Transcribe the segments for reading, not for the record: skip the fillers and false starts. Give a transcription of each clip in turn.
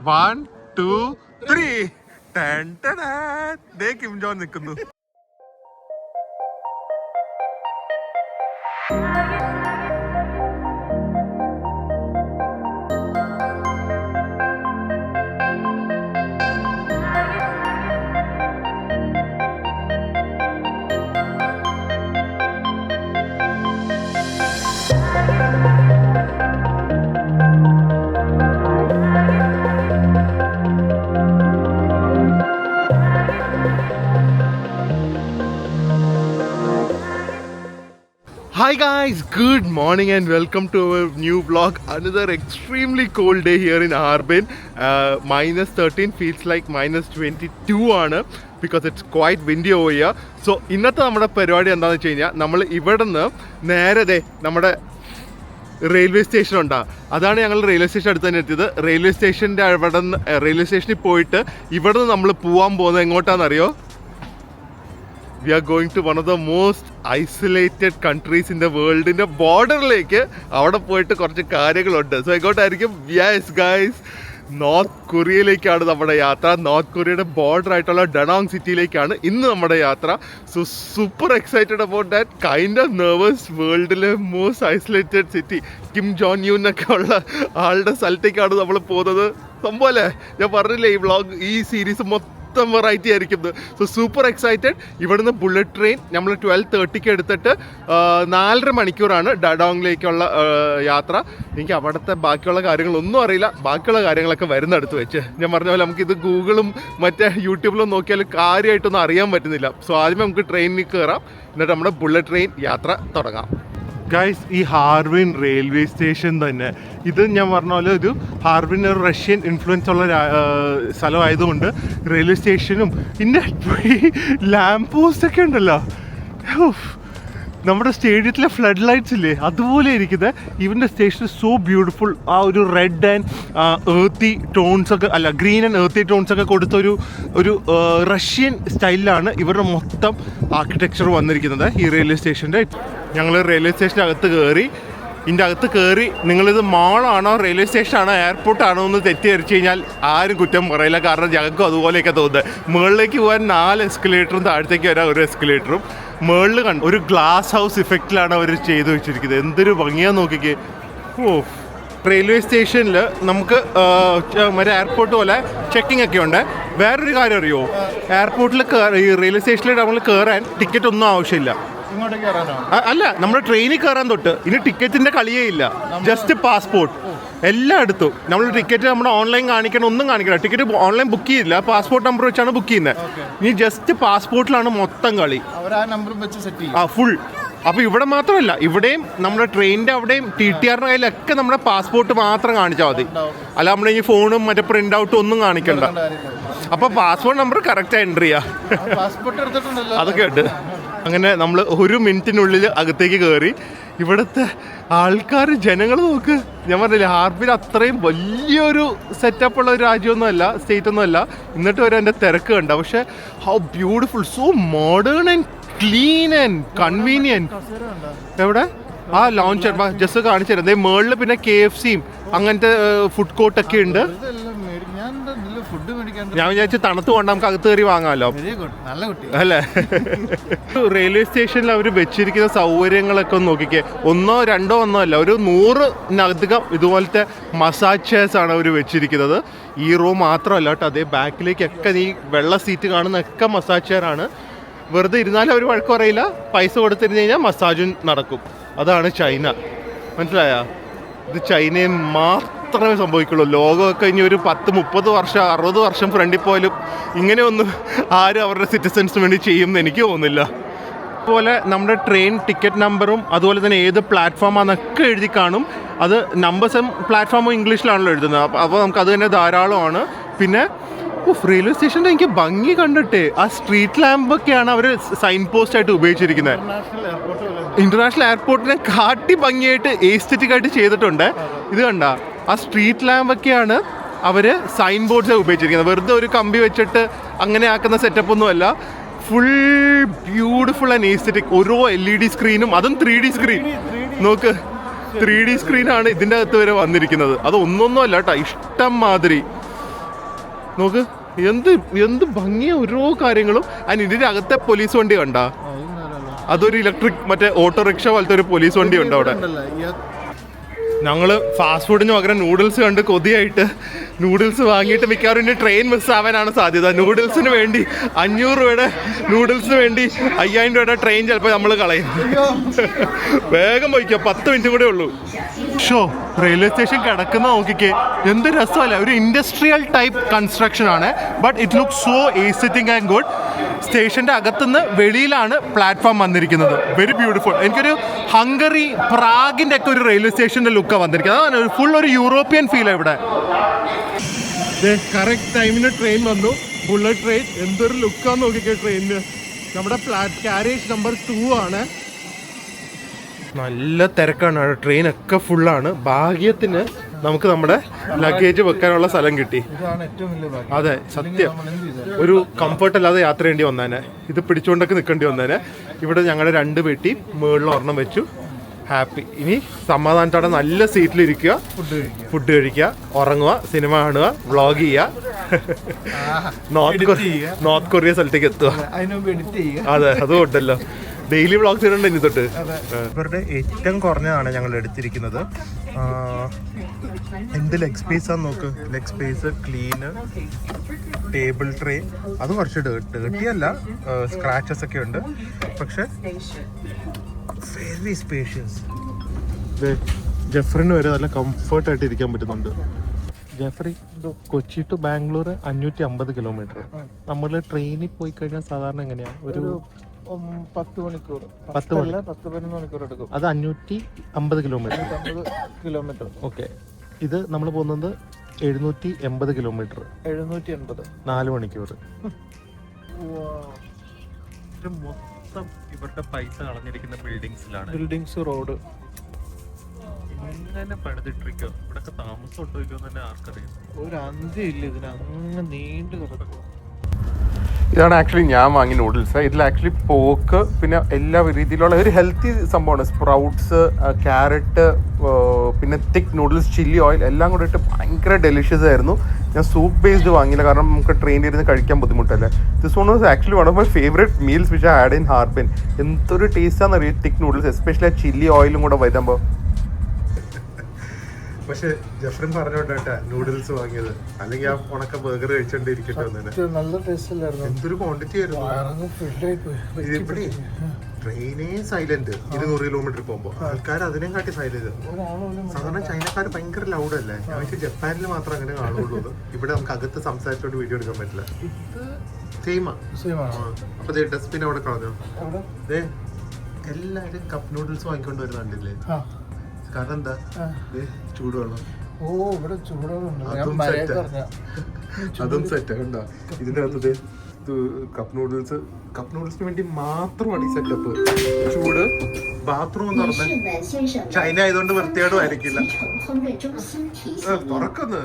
1, 2, 3. ദേ Kim John നിൽക്കുന്നു. Hi guys, good morning and welcome to our new vlog. Another extremely cold day here in Harbin. Minus 13 feels like minus 22 ആണ് because it's quite windy over here. So ഇന്നത്തെ നമ്മുടെ പരിപാടി എന്താണെന്ന് വെച്ച് കഴിഞ്ഞാൽ നമ്മൾ ഇവിടെ നിന്ന് നേരെ നമ്മുടെ റെയിൽവേ സ്റ്റേഷൻ ഉണ്ടാ, അതാണ് ഞങ്ങൾ റെയിൽവേ സ്റ്റേഷൻ അടുത്ത് തന്നെ എത്തിയത്. റെയിൽവേ സ്റ്റേഷൻ്റെ അവിടെ നിന്ന് റെയിൽവേ സ്റ്റേഷനിൽ പോയിട്ട് ഇവിടെ നിന്ന് നമ്മൾ പോകാൻ പോകുന്നത് എങ്ങോട്ടാണെന്നറിയോ? We are going to one of the most isolated countries in the world. In the borderലേക്ക് അവിടെ പോയിട്ട് കുറച്ച് കാര്യങ്ങളുണ്ട്. സോ എങ്ങോട്ടായിരിക്കും? യെസ് ഗൈസ്, നോർത്ത് കൊറിയയിലേക്കാണ് നമ്മുടെ യാത്ര. നോർത്ത് കൊറിയയുടെ ബോർഡർ ആയിട്ടുള്ള ഡണോങ് സിറ്റിയിലേക്കാണ് ഇന്ന് നമ്മുടെ യാത്ര. So super excited about that, kind of nervous. വേൾഡിലെ most isolated city, Kim Jong Un ഒക്കെ ഉള്ള ആളുടെ സ്ഥലത്തേക്കാണ് നമ്മൾ പോകുന്നത്. സംഭവം അല്ലേ? ഞാൻ പറഞ്ഞില്ലേ ഈ വ്ളോഗ്, ഈ സീരീസ് മൊത്തം വെറൈറ്റി ആയിരിക്കും. So super excited. ഇവിടുന്ന് ബുള്ളറ്റ് ട്രെയിൻ നമ്മൾ 12:30 എടുത്തിട്ട് 4.5 മണിക്കൂറാണ് ഡഡോങ്ങിലേക്കുള്ള യാത്ര. എനിക്ക് അവിടുത്തെ ബാക്കിയുള്ള കാര്യങ്ങളൊന്നും അറിയില്ല. ബാക്കിയുള്ള കാര്യങ്ങളൊക്കെ വരുന്നടുത്ത് വെച്ച് ഞാൻ പറഞ്ഞ പോലെ നമുക്കിത് ഗൂഗിളും മറ്റേ യൂട്യൂബിലും നോക്കിയാൽ കാര്യമായിട്ടൊന്നും അറിയാൻ പറ്റുന്നില്ല. സോ ആദ്യമേ നമുക്ക് ട്രെയിനിൽ കയറാം, എന്നിട്ട് നമ്മുടെ ബുള്ളറ്റ് ട്രെയിൻ യാത്ര തുടങ്ങാം. ഗൈസ്, ഈ ഹാർബിൻ റെയിൽവേ സ്റ്റേഷൻ തന്നെ, ഇത് ഞാൻ പറഞ്ഞ പോലെ ഒരു ഹാർബിൻ ഒരു റഷ്യൻ ഇൻഫ്ലുവൻസ് ഉള്ള സ്ഥലമായതുകൊണ്ട് റെയിൽവേ സ്റ്റേഷനും പിന്നെ ലാമ്പ് പോസ്റ്റ് ഒക്കെ ഉണ്ടല്ലോ, നമ്മുടെ സ്റ്റേഡിയത്തിലെ ഫ്ലഡ് ലൈറ്റ്സ് ഇല്ലേ അതുപോലെ ഇരിക്കുന്നത്. ഇവൻ്റെ സ്റ്റേഷൻ സോ ബ്യൂട്ടിഫുൾ. ആ ഒരു റെഡ് ആൻഡ് ഏർത്തി ടോൺസ് ഒക്കെ, അല്ല ഗ്രീൻ ആൻഡ് ഏർത്തി ടോൺസ് ഒക്കെ കൊടുത്ത ഒരു റഷ്യൻ സ്റ്റൈലിലാണ് ഇവരുടെ മൊത്തം ആർക്കിടെക്ചർ വന്നിരിക്കുന്നത് ഈ റെയിൽവേ സ്റ്റേഷൻ്റെ. ഞങ്ങൾ റെയിൽവേ സ്റ്റേഷൻ്റെ അകത്ത് കയറി. ഇതിൻ്റെ അകത്ത് കയറി നിങ്ങളിത് മാളാണോ റെയിൽവേ സ്റ്റേഷനാണോ എയർപോർട്ടാണോ എന്ന് തെറ്റിദ്ധരിച്ച് കഴിഞ്ഞാൽ ആരും കുറ്റം പറയില്ല. കാരണം ഞങ്ങൾക്കും അതുപോലെയൊക്കെ തോന്നുന്നത്. മുകളിലേക്ക് പോകാൻ 4 എസ്കലേറ്ററും താഴത്തേക്ക് വരാൻ 1 എസ്കലേറ്ററും. മുകളിൽ ഒരു ഗ്ലാസ് ഹൗസ് ഇഫക്റ്റിലാണ് അവർ ചെയ്തു വെച്ചിരിക്കുന്നത്. എന്തൊരു ഭംഗിയാന്ന് നോക്കിക്കേ. ഓ, റെയിൽവേ സ്റ്റേഷനിൽ നമുക്ക് മറ്റേ എയർപോർട്ട് പോലെ ചെക്കിംഗ് ഒക്കെ ഉണ്ട്. വേറൊരു കാര്യം അറിയോ? എയർപോർട്ടിൽ ഈ റെയിൽവേ സ്റ്റേഷനിൽ നമ്മൾ കയറാൻ ടിക്കറ്റ് ഒന്നും ആവശ്യമില്ല. അല്ല, നമ്മൾ ട്രെയിനിൽ കയറാൻ തൊട്ട് ഇനി ടിക്കറ്റിന്റെ കളിയേ ഇല്ല. ജസ്റ്റ് പാസ്പോർട്ട് എല്ലായിടത്തും നമ്മൾ ടിക്കറ്റ് നമ്മുടെ ഓൺലൈൻ കാണിക്കണം, ഒന്നും കാണിക്കണം. ടിക്കറ്റ് ഓൺലൈൻ ബുക്ക് ചെയ്യില്ല, പാസ്പോർട്ട് നമ്പർ വെച്ചാണ് ബുക്ക് ചെയ്യുന്നത്. ഇനി ജസ്റ്റ് പാസ്പോർട്ടിലാണ് മൊത്തം കളി. ഫുൾ. അപ്പോൾ ഇവിടെ മാത്രമല്ല, ഇവിടെയും നമ്മുടെ ട്രെയിനിൻ്റെ അവിടെയും TTRന്റെ കയ്യിലൊക്കെ നമ്മുടെ പാസ്പോർട്ട് മാത്രം കാണിച്ചാൽ മതി. അല്ല നമ്മുടെ ഈ ഫോണും മറ്റേ പ്രിൻ്റ് ഔട്ടും ഒന്നും കാണിക്കണ്ട. അപ്പോൾ പാസ്പോർട്ട് നമ്പർ കറക്റ്റ് എൻട്രി ചെയ്യുക. അതൊക്കെ ഉണ്ട്. അങ്ങനെ നമ്മൾ 1 മിനിറ്റിനുള്ളിൽ അകത്തേക്ക് കയറി. ഇവിടുത്തെ ആൾക്കാർ, ജനങ്ങൾ നോക്ക്. ഞാൻ പറഞ്ഞില്ലേ, ഹാർബിൻ അത്രയും വലിയൊരു സെറ്റപ്പുള്ള ഒരു രാജ്യമൊന്നുമല്ല, സ്റ്റേറ്റ് ഒന്നുമല്ല. എന്നിട്ട് വരെ എൻ്റെ തിരക്ക് കണ്ട. പക്ഷേ how beautiful, so modern and clean and convenient. എവിടെ ആ ലോഞ്ച് ജസ്റ്റ് കാണിച്ചു തരാം. അതേ മേളിൽ പിന്നെ KFCയും അങ്ങനത്തെ ഫുഡ് കോർട്ടൊക്കെ ഉണ്ട്. ഞാൻ വിചാരിച്ചു തണുത്ത് കൊണ്ട് നമുക്ക് അകത്ത് കയറി വാങ്ങാമല്ലോ അല്ലേ. റെയിൽവേ സ്റ്റേഷനിൽ അവർ വെച്ചിരിക്കുന്ന സൗകര്യങ്ങളൊക്കെ ഒന്ന് നോക്കിക്കേ. 1, 2 അല്ല, ഒരു 100-നധികം ഇതുപോലത്തെ മസാജ് ചെയർസ് ആണ് അവർ വെച്ചിരിക്കുന്നത്. ഈ റോ മാത്രമല്ല കേട്ടോ, അതേ ബാക്കിലേക്കൊക്കെ ഈ വെള്ള സീറ്റ് കാണുന്നൊക്കെ മസാജ് ചെയർ ആണ്. വെറുതെ ഇരുന്നാലും അവർ വഴക്ക് പറയില്ല. പൈസ കൊടുത്തിരുന്ന് കഴിഞ്ഞാൽ മസാജും നടക്കും. അതാണ് ചൈന. മനസ്സിലായ? ഇത് ചൈനയിൽ മാത്രമേ സംഭവിക്കുള്ളൂ. ലോകമൊക്കെ ഇനി ഒരു 10-30 വർഷം 60 വർഷം ഫ്രണ്ടിൽ പോയാലും ഇങ്ങനെയൊന്നും ആരും അവരുടെ സിറ്റിസൺസിന് വേണ്ടി ചെയ്യുമെന്ന് എനിക്ക് തോന്നുന്നില്ല. അതുപോലെ നമ്മുടെ ട്രെയിൻ ടിക്കറ്റ് നമ്പറും അതുപോലെ തന്നെ ഏത് പ്ലാറ്റ്ഫോമാണെന്നൊക്കെ എഴുതി കാണും. അത് നമ്പേഴ്സും പ്ലാറ്റ്ഫോമും ഇംഗ്ലീഷിലാണല്ലോ എഴുതുന്നത്. അപ്പോൾ നമുക്കത് തന്നെ ധാരാളമാണ്. പിന്നെ റെയിൽവേ സ്റ്റേഷൻ്റെ എനിക്ക് ഭംഗി കണ്ടിട്ട് ആ സ്ട്രീറ്റ് ലാമ്പൊക്കെയാണ് അവർ സൈൻ പോസ്റ്റ് ആയിട്ട് ഉപയോഗിച്ചിരിക്കുന്നത്. ഇന്റർനാഷണൽ എയർപോർട്ടിനെ കാട്ടി ഭംഗിയായിട്ട് എസ്തെറ്റിക് ആയിട്ട് ചെയ്തിട്ടുണ്ട്. ഇത് കണ്ട, ആ സ്ട്രീറ്റ് ലാമ്പൊക്കെയാണ് അവർ സൈൻ ബോർഡ്സ് ഉപയോഗിച്ചിരിക്കുന്നത്. വെറുതെ ഒരു കമ്പി വെച്ചിട്ട് അങ്ങനെ ആക്കുന്ന സെറ്റപ്പൊന്നുമല്ല. Full beautiful and aesthetic. ഓരോ LED സ്ക്രീനും, അതും 3D സ്ക്രീൻ. നോക്ക്, 3D സ്ക്രീനാണ് ഇതിൻ്റെ അകത്ത് വരെ വന്നിരിക്കുന്നത്. അത് ഒന്നൊന്നും അല്ല കേട്ടോ, ഇഷ്ടം മാതിരി. നോക്ക് എന്ത് എന്ത് ഭംഗിയ ഓരോ കാര്യങ്ങളും. അതിന് ഇതിന്റെ അകത്തെ പോലീസ് വണ്ടി കണ്ട, അതൊരു ഇലക്ട്രിക് മറ്റേ ഓട്ടോറിക്ഷ പോലത്തെ ഒരു പോലീസ് വണ്ടി ഉണ്ട് അവിടെ. ഞങ്ങള് ഫാസ്റ്റ് ഫുഡിന് പകരം നൂഡിൽസ് കണ്ട് കൊതിയായിട്ട് നൂഡിൽസ് വാങ്ങിയിട്ട് മിക്കവാറും ഇനി ട്രെയിൻ മിസ്സാവാനാണ് സാധ്യത. നൂഡിൽസിന് വേണ്ടി 500 രൂപയുടെ നൂഡിൽസിന് വേണ്ടി 5000 രൂപയുടെ ട്രെയിൻ ചിലപ്പോൾ നമ്മൾ കളയും. വേഗം പോയിക്കോ, 10 മിനിറ്റ് കൂടെ ഉള്ളൂ. ഷോ റെയിൽവേ സ്റ്റേഷൻ കിടക്കുന്ന നോക്കിക്കേ, എന്ത് രസമല്ല. ഒരു ഇൻഡസ്ട്രിയൽ ടൈപ്പ് കൺസ്ട്രക്ഷൻ ആണ്, but it look so aesthetic and good. സ്റ്റേഷൻ്റെ അകത്തുനിന്ന് വെളിയിലാണ് പ്ലാറ്റ്ഫോം വന്നിരിക്കുന്നത്. Very beautiful. എനിക്കൊരു ഹംഗറി, പ്രാഗിൻ്റെ ഒക്കെ ഒരു റെയിൽവേ സ്റ്റേഷൻ്റെ ലുക്കാണ് വന്നിരിക്കുന്നത്. അതാണ് ഫുൾ ഒരു യൂറോപ്യൻ ഫീൽ ഇവിടെ. കറക്റ്റ് ടൈമിന് ട്രെയിൻ വന്നു, ബുള്ളറ്റ് ട്രെയിൻ. എന്തൊരു ലുക്കാന്ന് നോക്കിക്കേ ട്രെയിനിന്. നമ്മുടെ കാരേജ് നമ്പർ 2 ആണ്. നല്ല തിരക്കാണ്, ട്രെയിനൊക്കെ ഫുള്ളാണ്. ഭാഗ്യത്തിന് നമുക്ക് നമ്മുടെ ലഗേജ് വെക്കാനുള്ള സ്ഥലം കിട്ടി. അതെ, സത്യം ഒരു കംഫർട്ട് അല്ലാതെ യാത്ര ചെയ്യേണ്ടി വന്നേനെ. ഇത് പിടിച്ചുകൊണ്ടൊക്കെ നിൽക്കേണ്ടി വന്നേനെ. ഇവിടെ ഞങ്ങളുടെ 2 പെട്ടി മുകളിൽ ഒരെണ്ണം വെച്ചു. ഹാപ്പി. ഇനി സമാധാനത്തോടെ നല്ല സീറ്റിലിരിക്കുക, ഫുഡ് കഴിക്കുക, ഉറങ്ങുക, സിനിമ കാണുക, വ്ളോഗ് ചെയ്യുക, നോർത്ത് കൊറിയ സ്ഥലത്തേക്ക് എത്തുക. അതെ, അതും ഉണ്ടല്ലോ, ഡെയിലി വ്ളോഗ്സ് ചെയ്യണ്ട ഇനി തൊട്ട്. ഇവരുടെ ഏറ്റവും കുറഞ്ഞതാണ് ഞങ്ങൾ എടുത്തിരിക്കുന്നത്. എന്ത് ലെഗ് സ്പേസ് ആണെന്ന് നോക്ക്. Leg space, clean, table tray. അത് കുറച്ച് ഡേർട്ടി അല്ല, സ്ക്രാച്ചസ് ഒക്കെ ഉണ്ട്, പക്ഷെ വെരി സ്പേഷ്യസ്. ജെഫ്രിന് വരെ നല്ല കംഫർട്ടായിട്ട് ഇരിക്കാൻ പറ്റുന്നുണ്ട്. Jeffrey, Kochi to Bangalore 550 kilometre. നമ്മൾ ട്രെയിനിൽ പോയി കഴിഞ്ഞാൽ സാധാരണ എങ്ങനെയാ? ഒരു 10 മണിക്കൂർ, 10-11 മണിക്കൂർ എടുക്കും. അത് 550 കിലോമീറ്റർ. ഓക്കെ, ഇത് നമ്മൾ പോകുന്നത് 780 കിലോമീറ്റർ. 780, 4 മണിക്കൂർ. മൊത്തം ഇവരുടെ പൈസ കളഞ്ഞിരിക്കുന്ന ബിൽഡിങ്സ്, റോഡ് ഇങ്ങനെ പണിതിട്ടിരിക്കുക. ഇവിടൊക്കെ താമസം ഉണ്ടോ ഇല്ലോ തന്നെ ആർക്കറിയാം. ഒരു അന്ത്യമില്ല ഇതിന്, അങ്ങ് നീണ്ടു കിടക്കും. ഇതാണ് ആക്ച്വലി ഞാൻ വാങ്ങിയ നൂഡിൽസ്. ഇതിൽ ആക്ച്വലി പോക്ക്, പിന്നെ എല്ലാ രീതിയിലുള്ള ഒരു ഹെൽത്തി സംഭവമാണ്. സ്പ്രൗട്ട്സ്, ക്യാരറ്റ്, പിന്നെ തിക്ക് നൂഡിൽസ്, ചില്ലി ഓയിൽ എല്ലാം കൂടെ ഇട്ട് ഭയങ്കര ഡെലിഷ്യസ് ആയിരുന്നു. ഞാൻ സൂപ്പ് ബേസ്ഡ് വാങ്ങിയില്ല, കാരണം നമുക്ക് ട്രെയിനിൽ ഇരുന്ന് കഴിക്കാൻ ബുദ്ധിമുട്ടല്ലേ. This one was actually one of my favourite meals which I had in Harbin. എന്തൊരു ടേസ്റ്റാന്ന് അറിയാം തിക്ക് നൂഡിൽസ്, എസ്പെഷ്യലി ആ ചില്ലി ഓയിലും കൂടെ വരുമ്പോൾ. പക്ഷെ ജെഫ്രിൻ പറഞ്ഞോട്ടെ നൂഡിൽസ് വാങ്ങിയത്, അല്ലെങ്കിൽ ആ ഉണക്ക ബർഗർ കഴിച്ചോണ്ടിരിക്കട്ടെ. നല്ല ടേസ്റ്റ് അല്ലായിരുന്നു, എന്തൊരു ക്വാണ്ടിറ്റി ആയിരുന്നു. ട്രെയിനേ സൈലന്റ്. 200 കിലോമീറ്റർ പോകുമ്പോ ആൾക്കാർ അതിനെ കാട്ടി സൈലന്റ്. സാധാരണ ചൈനക്കാർ ഭയങ്കര ലൗഡ് അല്ലേ? ഞങ്ങൾക്ക് ജപ്പാനിൽ മാത്രം അങ്ങനെ കാണുള്ളൂ. ഇവിടെ നമുക്ക് അകത്ത് സംസാരിച്ചോണ്ട് വീഡിയോ എടുക്കാൻ പറ്റില്ല. അപ്പൊ ഡസ്റ്റ്ബിൻ അവിടെ കളഞ്ഞോ? എല്ലാരും കപ്പ് നൂഡിൽസ് വാങ്ങിക്കൊണ്ട് വരുന്നുണ്ടല്ലേ? കാരണം എന്താ? ചൂടുവെള്ളം. ഇവിടെ ചൂടുവെള്ളം, അതും സെറ്റ് കണ്ടോ? ഇതിന്റെ അകത്ത് കപ്പ് നൂഡിൽസിന് വേണ്ടി മാത്രമാണ് ഈ സെറ്റപ്പ്. ചൂട് ബാത്റൂം എന്ന് പറഞ്ഞാൽ ചൈന ആയതുകൊണ്ട് വൃത്തിയോടും ആയിരിക്കില്ല. തുറക്കുന്നു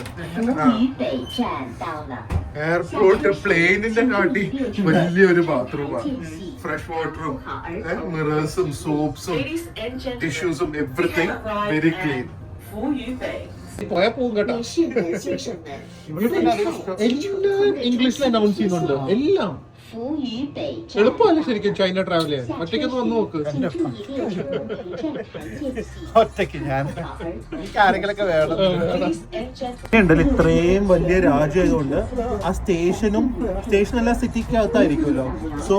എയർപോർട്ട് പ്ലെയിനിന്റെ കാട്ടി വലിയൊരു ബാത്റൂമാണ്. ഫ്രഷ് വാട്ടറും മിറേഴ്സും സോപ്സും ടിഷ്യൂസും എവറിത്തിങ് വെരി ക്ലീൻ. പോയാ പോകും കേട്ടോ. ഇംഗ്ലീഷിൽ അനൗൺസ് ചെയ്യുന്നുണ്ട് എല്ലാം. എളുപ്പമല്ല ശരിക്കും ചൈന ട്രാവൽ ചെയ്യാൻ. ഒറ്റയ്ക്കൊന്ന് വന്ന് നോക്ക്. ഒറ്റയ്ക്ക് ഞാൻ ആരെങ്കിലൊക്കെ വേണം. ഉണ്ടല്ലോ ഇത്രയും വലിയ രാജ്യമായതുകൊണ്ട് ആ സ്റ്റേഷനെല്ലാം സിറ്റിക്ക് അകത്തായിരിക്കുമല്ലോ. സോ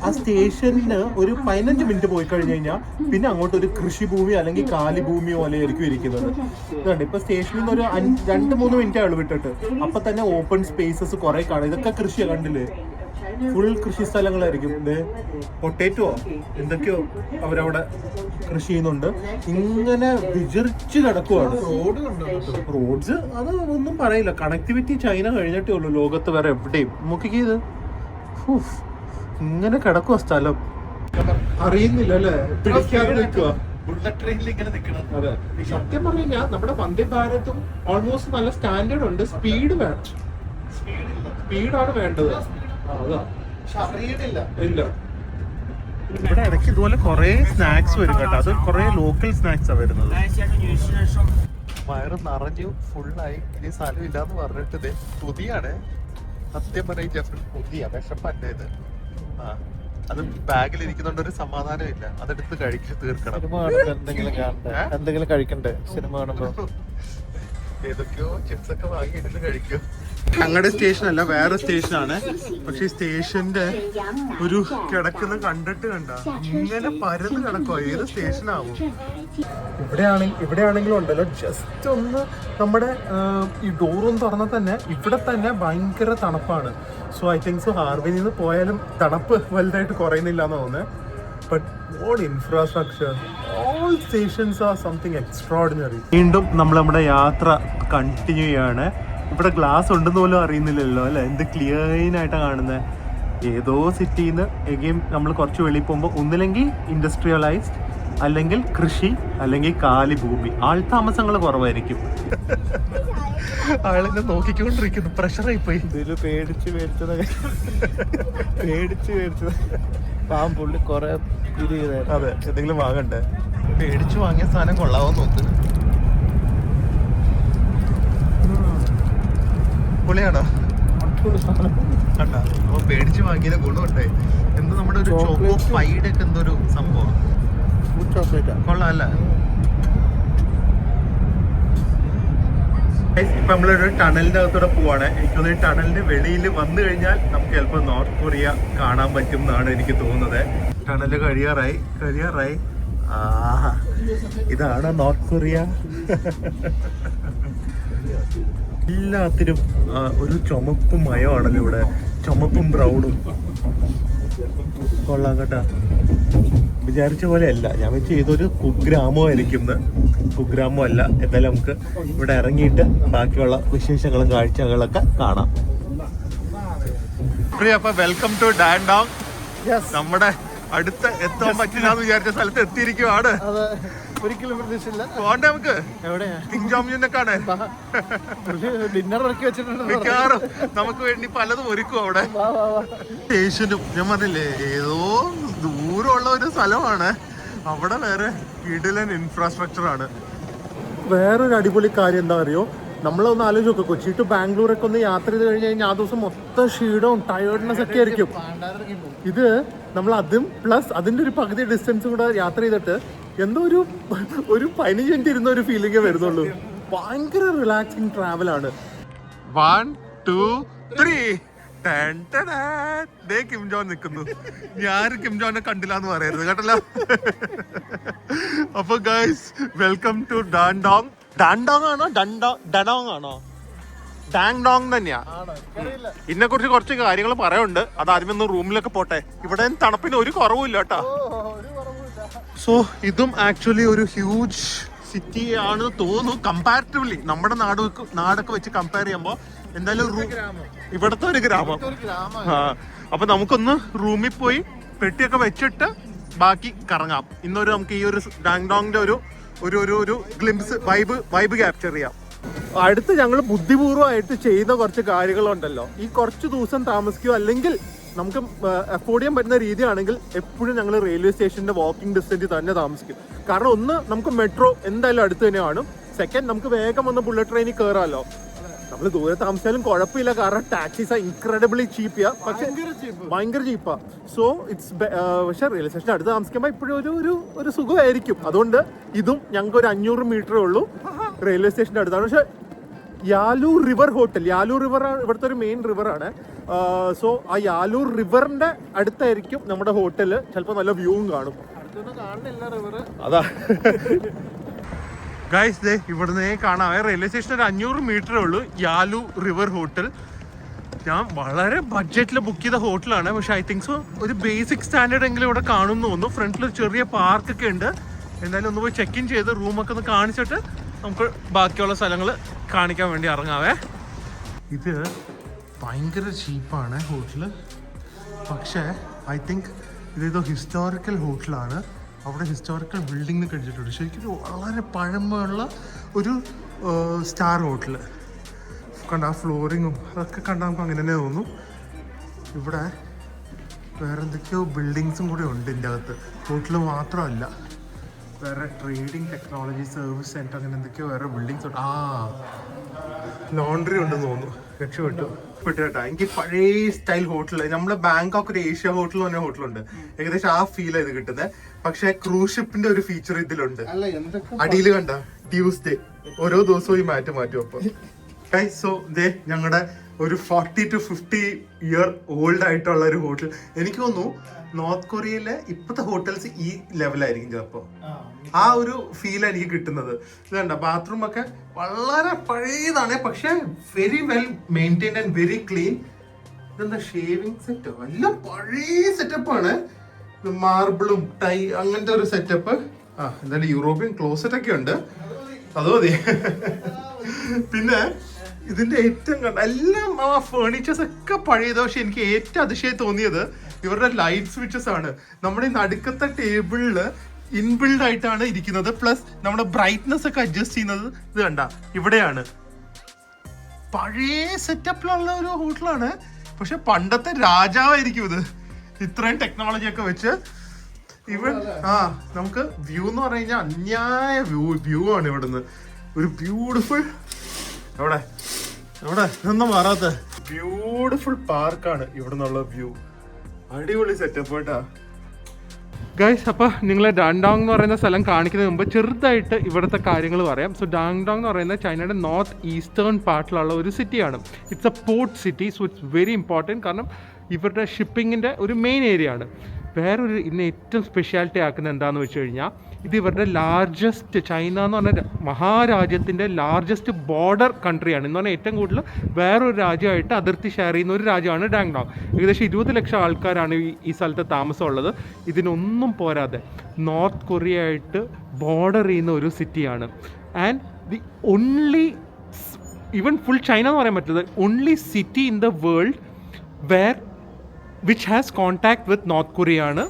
ആ സ്റ്റേഷനിന് ഒരു 15 മിനിറ്റ് പോയി കഴിഞ്ഞ് കഴിഞ്ഞാൽ പിന്നെ അങ്ങോട്ട് ഒരു കൃഷിഭൂമി അല്ലെങ്കിൽ കാലിഭൂമി പോലെ ആയിരിക്കും ഇരിക്കുന്നത്. ഇതുണ്ട് ഇപ്പൊ സ്റ്റേഷനിൽ നിന്ന് ഒരു 2-3 മിനിറ്റ് ആള് വിട്ടിട്ട് അപ്പൊ തന്നെ ഓപ്പൺ സ്പേസസ് കുറെ കാണാം. ഇതൊക്കെ കൃഷിയാണ്, കണ്ടില്ലേ? ഫുൾ കൃഷി സ്ഥലങ്ങളായിരിക്കും. പൊട്ടേറ്റോ എന്തൊക്കെയോ അവരവിടെ കൃഷി ചെയ്യുന്നുണ്ട്. ഇങ്ങനെ വിചരിച്ച് കിടക്കുവാണ്. റോഡ്സ് അത് ഒന്നും പറയില്ല. കണക്ടിവിറ്റി ചൈന കഴിഞ്ഞിട്ടേ ഉള്ളൂ ലോകത്ത് വേറെ എവിടെയും. നോക്കിക്കേ ഇത് ഇങ്ങനെ കിടക്കുവാ സ്ഥലം. അറിയുന്നില്ല അല്ലേ? പിടിക്കാതെ നിൽക്കുക. ബുള്ളറ്റ് ട്രെയിനിൽ ഇങ്ങനെ നിൽക്കണം. അതെ, സത്യം പറഞ്ഞു കഴിഞ്ഞാൽ നമ്മുടെ വന്ദേ ഭാരതും ഓൾമോസ്റ്റ് നല്ല സ്റ്റാൻഡേർഡ് ഉണ്ട്. സ്പീഡ് വേണം, സ്പീഡാണ് വേണ്ടത്. ഇല്ല, ഇവിടെ ഇടയ്ക്ക് ഇതുപോലെ കുറെ സ്നാക്സ് വരും കേട്ടോ. അത് കുറെ ലോക്കൽ സ്നാക്സ് ആ വരുന്നത്. വയറ് നിറഞ്ഞു, ഫുള്ളായി. ഇനി സ്ഥലമില്ലാന്ന് പറഞ്ഞിട്ട് പുതിയാണ് സത്യം പറയും ജെഫിന് പുതിയ വിശപ്പല്ല ഇത്. ആ അത് ബാഗിൽ ഇരിക്കുന്നോണ്ട് ഒരു സമാധാനമില്ല. അതെടുത്ത് കഴിച്ച് തീർക്കണം. സിനിമ കാണുമ്പോ എന്തെങ്കിലും കാണണ്ടേ, എന്തെങ്കിലും കഴിക്കണ്ടേ സിനിമ കാണുമ്പോ. ഏതൊക്കെയോ ചിപ്സ് ഒക്കെ വാങ്ങിയിട്ട് കഴിക്കും. ഞങ്ങളുടെ സ്റ്റേഷൻ അല്ല, വേറെ സ്റ്റേഷനാണ്. പക്ഷെ ഈ സ്റ്റേഷന്റെ ഒരു കിടക്കുന്ന കണ്ടിട്ട് കണ്ട ഇങ്ങനെ പരന്ന് കിടക്കുവോ, ഏത് സ്റ്റേഷനാവും. ഇവിടെയാണെങ്കിലും ഉണ്ടല്ലോ, ജസ്റ്റ് ഒന്ന് നമ്മുടെ ഈ ഡോറൊന്ന് തുറന്നാൽ തന്നെ ഇവിടെ തന്നെ ഭയങ്കര തണുപ്പാണ്. സോ ഐ തിങ്ക് സോ ഹാർബിനിൽ നിന്ന് പോയാലും തണുപ്പ് വലുതായിട്ട് കുറയുന്നില്ല എന്ന് തോന്നുന്നത്. But what infrastructure, all stations are something extraordinary. വീണ്ടും നമ്മൾ നമ്മുടെ യാത്ര കണ്ടിന്യൂ ചെയ്യാണ്. ഇവിടെ ഗ്ലാസ് ഉണ്ടെന്ന് പോലും അറിയുന്നില്ലല്ലോ അല്ലെ, എന്ത് ക്ലിയർ ആയിട്ടാണ് കാണുന്നത്. ഏതോ സിറ്റിയിൽ നിന്ന് എഗെയിൻ നമ്മൾ കുറച്ച് വെളിയിൽ പോകുമ്പോൾ ഒന്നില്ലെങ്കിൽ ഇൻഡസ്ട്രിയലൈസ്ഡ്, അല്ലെങ്കിൽ കൃഷി, അല്ലെങ്കിൽ കാലി ഭൂമി, ആൾതാമസങ്ങൾ കുറവായിരിക്കും. ആളിനെ നോക്കിക്കൊണ്ടിരിക്കുന്നു, പ്രഷറായി പോയി. ഇതില് പേടിച്ചത് പാമ്പുള്ളി കൊറേ ഇത് ചെയ്തായിരുന്നു. അതെ, എന്തെങ്കിലും വാങ്ങണ്ടേ. പേടിച്ചു വാങ്ങിയ സാധനം കൊള്ളാവോ നോക്ക്. പൊളിയാണോ? കണ്ടാ, അപ്പൊ പേടിച്ചു വാങ്ങിയ ഗുണമുണ്ടേ. എന്ത് നമ്മുടെ ഒരു ചോക്കോ പൈയുടെ ഒക്കെ എന്തോ ഒരു സംഭവം കൊള്ളാം അല്ലേ. ഇപ്പൊ നമ്മളൊരു ടണലിന്റെ അകത്തൂടെ പോവാണ്. എനിക്കൊന്ന് ഈ ടണലിന്റെ വെളിയിൽ വന്നു കഴിഞ്ഞാൽ നമുക്ക് ചിലപ്പോൾ നോർത്ത് കൊറിയ കാണാൻ പറ്റും എന്നാണ് എനിക്ക് തോന്നുന്നത്. ടണല് കഴിയാറായി. ആ ഇതാണ് നോർത്ത് കൊറിയ. എല്ലാത്തിനും ഒരു ചുമപ്പും മയമാണല്ലോ ഇവിടെ, ചുമപ്പും ബ്രൗണും. കൊള്ളാം കേട്ടാ, വിചാരിച്ച പോലെ അല്ല. ഞാൻ വെച്ച് ഏതൊരു കുഗ്രാമമായിരിക്കും. കുഗ്രാമം അല്ല. എന്തായാലും നമുക്ക് ഇവിടെ ഇറങ്ങിയിട്ട് ബാക്കിയുള്ള വിശേഷങ്ങളും കാഴ്ചകളൊക്കെ കാണാം. അപ്പൊ വെൽക്കം ടു ഡാൻഡോങ്. നമ്മുടെ അടുത്ത എത്താൻ പറ്റില്ല എന്ന് വിചാരിച്ച സ്ഥലത്ത് എത്തിയിരിക്കുവാണ്. ഒരിക്കലും പ്രതീക്ഷയില്ല. പോണ്ടേ നമുക്ക് എവിടെയാ? കിങ് ജോംയുനെ കാണാൻ. ഡിന്നർ ഇറക്കി വെച്ചിട്ടുണ്ട്. മിക്കവാറും നമുക്ക് വേണ്ടി പലതും ഒരുക്കും അവിടെ. സ്റ്റേഷനും ഞാൻ പറഞ്ഞില്ലേ, ഏതോ ദൂരമുള്ള ഒരു സ്ഥലമാണ്. അവിടെ വേറെ കിടിലൻ ഇൻഫ്രാസ്ട്രക്ചർ ആണ്. വേറൊരു അടിപൊളി കാര്യം എന്താ അറിയോ, നമ്മളൊന്ന് ആലോചിച്ച് നോക്കുക, കൊച്ചി ടു ബാംഗ്ലൂരൊക്കെ ഒന്ന് യാത്ര ചെയ്ത് കഴിഞ്ഞ് കഴിഞ്ഞാൽ ആ ദിവസം മൊത്തം ക്ഷീണവും ടയേർഡ്നെസ് ഒക്കെ ആയിരിക്കും. ഇത് നമ്മൾ അതും പ്ലസ് അതിൻ്റെ ഒരു പകുതി ഡിസ്റ്റൻസും കൂടെ യാത്ര ചെയ്തിട്ട് എന്തോ ഒരു 15 മിനിറ്റ് ഇരുന്ന ഒരു ഫീലിംഗേ വരുന്നുള്ളൂ. ഭയങ്കര റിലാക്സിങ് ട്രാവലാണ്. 1 2 3 കിം ജോൺ നിൽക്കുന്നു. ഞാൻ കിം ജോനെ കണ്ടില്ല എന്ന് പറയരുത് കേട്ടല്ലോ. അപ്പൊ ഗൈസ്, വെൽക്കം ടു ഡാൻഡോങ്. ഡാൻഡോങ് ആണോ ഡനോങ് ആണോ? ഡാങ്ഡോങ് തന്നെയാ. ഇതിനെ കുറിച്ച് കുറച്ച് കാര്യങ്ങൾ പറയാനുണ്ട്. അത് ആദ്യമേ ഒന്ന് റൂമിലൊക്കെ പോട്ടെ. ഇവിടെ തണുപ്പിന് ഒരു കുറവുമില്ല കേട്ടാ. സോ ഇതും ആക്ച്വലി ഒരു ഹ്യൂജ് സിറ്റി ആണ് തോന്നുന്നു. കമ്പാരിറ്റീവ്ലി നമ്മുടെ നാടൊക്കെ വെച്ച് കമ്പയർ ചെയ്യുമ്പോൾ എന്തായാലും ഇവിടത്തെ ഒരു ഗ്രാമം. അപ്പൊ നമുക്കൊന്ന് റൂമിൽ പോയി പെട്ടിയൊക്കെ വെച്ചിട്ട് ബാക്കി കറങ്ങാം. ഇന്നൊരു നമുക്ക് ഈ ഒരു ഡാങ്ഡോങ്ങിന്റെ ഒരു ഗ്ലിംസ് വൈബ് ക്യാപ്ചർ ചെയ്യാം. അടുത്ത് ഞങ്ങൾ ബുദ്ധിപൂർവ്വമായിട്ട് ചെയ്യുന്ന കുറച്ച് കാര്യങ്ങളുണ്ടല്ലോ. ഈ കുറച്ച് ദിവസം താമസിക്കുകയോ അല്ലെങ്കിൽ നമുക്ക് അഫോർഡ് ചെയ്യാൻ പറ്റുന്ന രീതിയാണെങ്കിൽ എപ്പോഴും ഞങ്ങൾ റെയിൽവേ സ്റ്റേഷന്റെ വാക്കിംഗ് ഡിസ്റ്റൻസ് തന്നെ താമസിക്കും. കാരണം ഒന്ന്, നമുക്ക് മെട്രോ എന്തായാലും അടുത്ത് തന്നെ കാണും. സെക്കൻഡ്, നമുക്ക് വേഗം ഒന്ന് ബുള്ളറ്റ് ട്രെയിനിൽ കയറാമല്ലോ. നമ്മൾ ദൂരെ താമസിച്ചാലും കുഴപ്പമില്ല, കാരണം ടാക്സീസ് ആ ഇൻക്രെഡിബിളി ചീപ്പ്. പക്ഷെ ഭയങ്കര ചീപ്പാ. സോ ഇറ്റ്സ് പക്ഷെ റെയിൽവേ സ്റ്റേഷൻ അടുത്ത് താമസിക്കുമ്പോൾ ഇപ്പോഴും ഒരു സുഖമായിരിക്കും. അതുകൊണ്ട് ഇതും ഞങ്ങൾക്ക് ഒരു 500 മീറ്ററേ ഉള്ളൂ റെയിൽവേ സ്റ്റേഷൻ്റെ അടുത്താണ്. പക്ഷെ യാലൂർ റിവർ ഹോട്ടൽ, യാലൂർ റിവർ ഇവിടുത്തെ ഒരു മെയിൻ റിവറാണ്. സോ ആ യാലൂർ റിവറിന്റെ അടുത്തായിരിക്കും നമ്മുടെ ഹോട്ടല്. ചിലപ്പോൾ നല്ല വ്യൂവും കാണും. അതാ ഗൈസ്, ദേ ഇവിടുന്ന് കാണാം. റെയിൽവേ സ്റ്റേഷൻ ഒരു 500 മീറ്ററേ ഉള്ളൂ യാലു റിവർ ഹോട്ടൽ. ഞാൻ വളരെ ബഡ്ജറ്റിൽ ബുക്ക് ചെയ്ത ഹോട്ടലാണ്. പക്ഷെ ഐ തിങ്ക് സോ ഒരു ബേസിക് സ്റ്റാൻഡേർഡ് എങ്കിലും ഇവിടെ കാണുമെന്ന് തോന്നുന്നു. ഫ്രണ്ടിൽ ഒരു ചെറിയ പാർക്കൊക്കെ ഉണ്ട്. എന്തായാലും ഒന്ന് പോയി ചെക്ക് ഇൻ ചെയ്ത് റൂമൊക്കെ ഒന്ന് കാണിച്ചിട്ട് നമുക്ക് ബാക്കിയുള്ള സ്ഥലങ്ങൾ കാണിക്കാൻ വേണ്ടി ഇറങ്ങാവേ. ഇത് ഭയങ്കര ചീപ്പാണ് ഹോട്ടല്. പക്ഷേ ഐ തിങ്ക് ഇതേതോ ഹിസ്റ്റോറിക്കൽ ഹോട്ടലാണ്. അവിടെ ഹിസ്റ്റോറിക്കൽ ബിൽഡിംഗ് കഴിച്ചിട്ടുണ്ട്. ശരിക്കും വളരെ പഴമയുള്ള ഒരു സ്റ്റാർ ഹോട്ടൽ. കണ്ട ആ ഫ്ലോറിങ്ങും അതൊക്കെ കണ്ടാൽ നമുക്ക് അങ്ങനെ തന്നെ തോന്നും. ഇവിടെ വേറെ എന്തൊക്കെയോ ബിൽഡിങ്സും കൂടെ ഉണ്ട് ഇതിൻ്റെ അകത്ത്. ഹോട്ടൽ മാത്രമല്ല, വേറെ ട്രേഡിംഗ് ടെക്നോളജി സർവീസ് സെൻറ്റർ അങ്ങനെ എന്തൊക്കെയോ വേറെ ബിൽഡിങ്സ് ഉണ്ട്. ലോണ്ടറി ഉണ്ടെന്ന് തോന്നുന്നു. രക്ഷപ്പെട്ടു കേട്ടോ. എനിക്ക് പഴയ സ്റ്റൈൽ ഹോട്ടൽ, നമ്മുടെ ബാങ്കോക്ക് ഒരു ഏഷ്യ ഹോട്ടൽ പറഞ്ഞ ഹോട്ടലുണ്ട്, ഏകദേശം ആ ഫീൽ ഇത് കിട്ടുന്നത്. പക്ഷെ ക്രൂസ് ഷിപ്പിന്റെ ഒരു ഫീച്ചർ ഇതിലുണ്ട്. അടിയിൽ കണ്ട ട്യൂസ്ഡേ ഓരോ ദിവസവും ഈ മാറ്റും. അപ്പൊ സോ ദേ ഞങ്ങളുടെ ഒരു 40 to 50 ഇയർ ഓൾഡ് ആയിട്ടുള്ള ഒരു ഹോട്ടൽ. എനിക്ക് തോന്നുന്നു നോർത്ത് കൊറിയയിലെ ഇപ്പോഴത്തെ ഹോട്ടൽസ് ഈ ലെവലായിരിക്കും ചിലപ്പോ. ആ ഒരു ഫീൽ എനിക്ക് കിട്ടുന്നത്. ഇത് കണ്ട ബാത്റൂം ഒക്കെ വളരെ പഴയതാണ്, പക്ഷെ very well maintained and very clean. ഇതെന്താ ഷേവിംഗ് സെറ്റോ? എല്ലാം പഴയ സെറ്റപ്പാണ്. മാർബിളും ടൈ അങ്ങനത്തെ ഒരു സെറ്റപ്പ്. എന്തായാലും യൂറോപ്യൻ ക്ലോസറ്റ് ഒക്കെ ഉണ്ട്, അത് മതി. പിന്നെ ഇതിന്റെ ഏറ്റവും കണ്ട എല്ലാം ആ ഫേർണിച്ചേഴ്സ് ഒക്കെ പഴയത്. പക്ഷെ എനിക്ക് ഏറ്റവും അതിശയം തോന്നിയത് ഇവരുടെ ലൈറ്റ് സ്വിച്ചസ് ആണ്. നമ്മുടെ ഈ നടുക്കത്തെ ടേബിളില് ഇൻബിൽഡ് ആയിട്ടാണ് ഇരിക്കുന്നത്. പ്ലസ് നമ്മുടെ ബ്രൈറ്റ്നെസ് ഒക്കെ അഡ്ജസ്റ്റ് ചെയ്യുന്നത് ഇത് കണ്ട ഇവിടെയാണ്. പഴയ സെറ്റപ്പിലുള്ള ഒരു ഹോട്ടലാണ്, പക്ഷെ പണ്ടത്തെ രാജാവായിരിക്കും ഇത്, ഇത്രയും ടെക്നോളജി ഒക്കെ വെച്ച്. നമുക്ക് വ്യൂ എന്ന് പറഞ്ഞു കഴിഞ്ഞാൽ അന്യായ വ്യൂ ആണ് ഇവിടുന്ന്. ഒരു ബ്യൂട്ടിഫുൾ അവിടെ ഇതൊന്നും മാറാത്ത ബ്യൂട്ടിഫുൾ പാർക്കാണ് ഇവിടെ നിന്നുള്ള വ്യൂ. അടിപൊളി സെറ്റപ്പ് കേട്ടാ ഗൈസ്. അപ്പോൾ നിങ്ങളെ ഡാങ്ഡോങ് എന്ന് പറയുന്ന സ്ഥലം കാണിക്കുന്നതിന് മുമ്പ് ചെറുതായിട്ട് ഇവിടുത്തെ കാര്യങ്ങൾ പറയാം. സോ ഡാങ്ഡോങ് എന്ന് പറയുന്നത് ചൈനയുടെ നോർത്ത് ഈസ്റ്റേൺ പാർട്ടിലുള്ള ഒരു സിറ്റിയാണ്. It's A port city. So it's very important, കാരണം ഇവരുടെ ഷിപ്പിങ്ങിൻ്റെ ഒരു മെയിൻ ഏരിയ ആണ്. വേറൊരു ഇന്ന് ഏറ്റവും സ്പെഷ്യാലിറ്റി ആക്കുന്നത് എന്താണെന്ന് വെച്ച് കഴിഞ്ഞാൽ ഇത് ഇവരുടെ ലാർജസ്റ്റ്, ചൈന എന്ന് പറഞ്ഞ മഹാരാജ്യത്തിൻ്റെ ലാർജസ്റ്റ് ബോർഡർ കൺട്രിയാണ്. എന്ന് പറഞ്ഞാൽ ഏറ്റവും കൂടുതൽ വേറൊരു രാജ്യമായിട്ട് അതിർത്തി ഷെയർ ചെയ്യുന്ന ഒരു രാജ്യമാണ് ഡാങ്ഡോങ്. ഏകദേശം 20 ലക്ഷം ആൾക്കാരാണ് ഈ സ്ഥലത്ത് താമസമുള്ളത്. ഇതിനൊന്നും പോരാതെ നോർത്ത് കൊറിയ ആയിട്ട് ബോർഡർ ചെയ്യുന്ന ഒരു സിറ്റിയാണ്. And the only, even full China എന്ന് പറയാൻ പറ്റില്ല, only city in the world where which has contact with North Korea ആണ്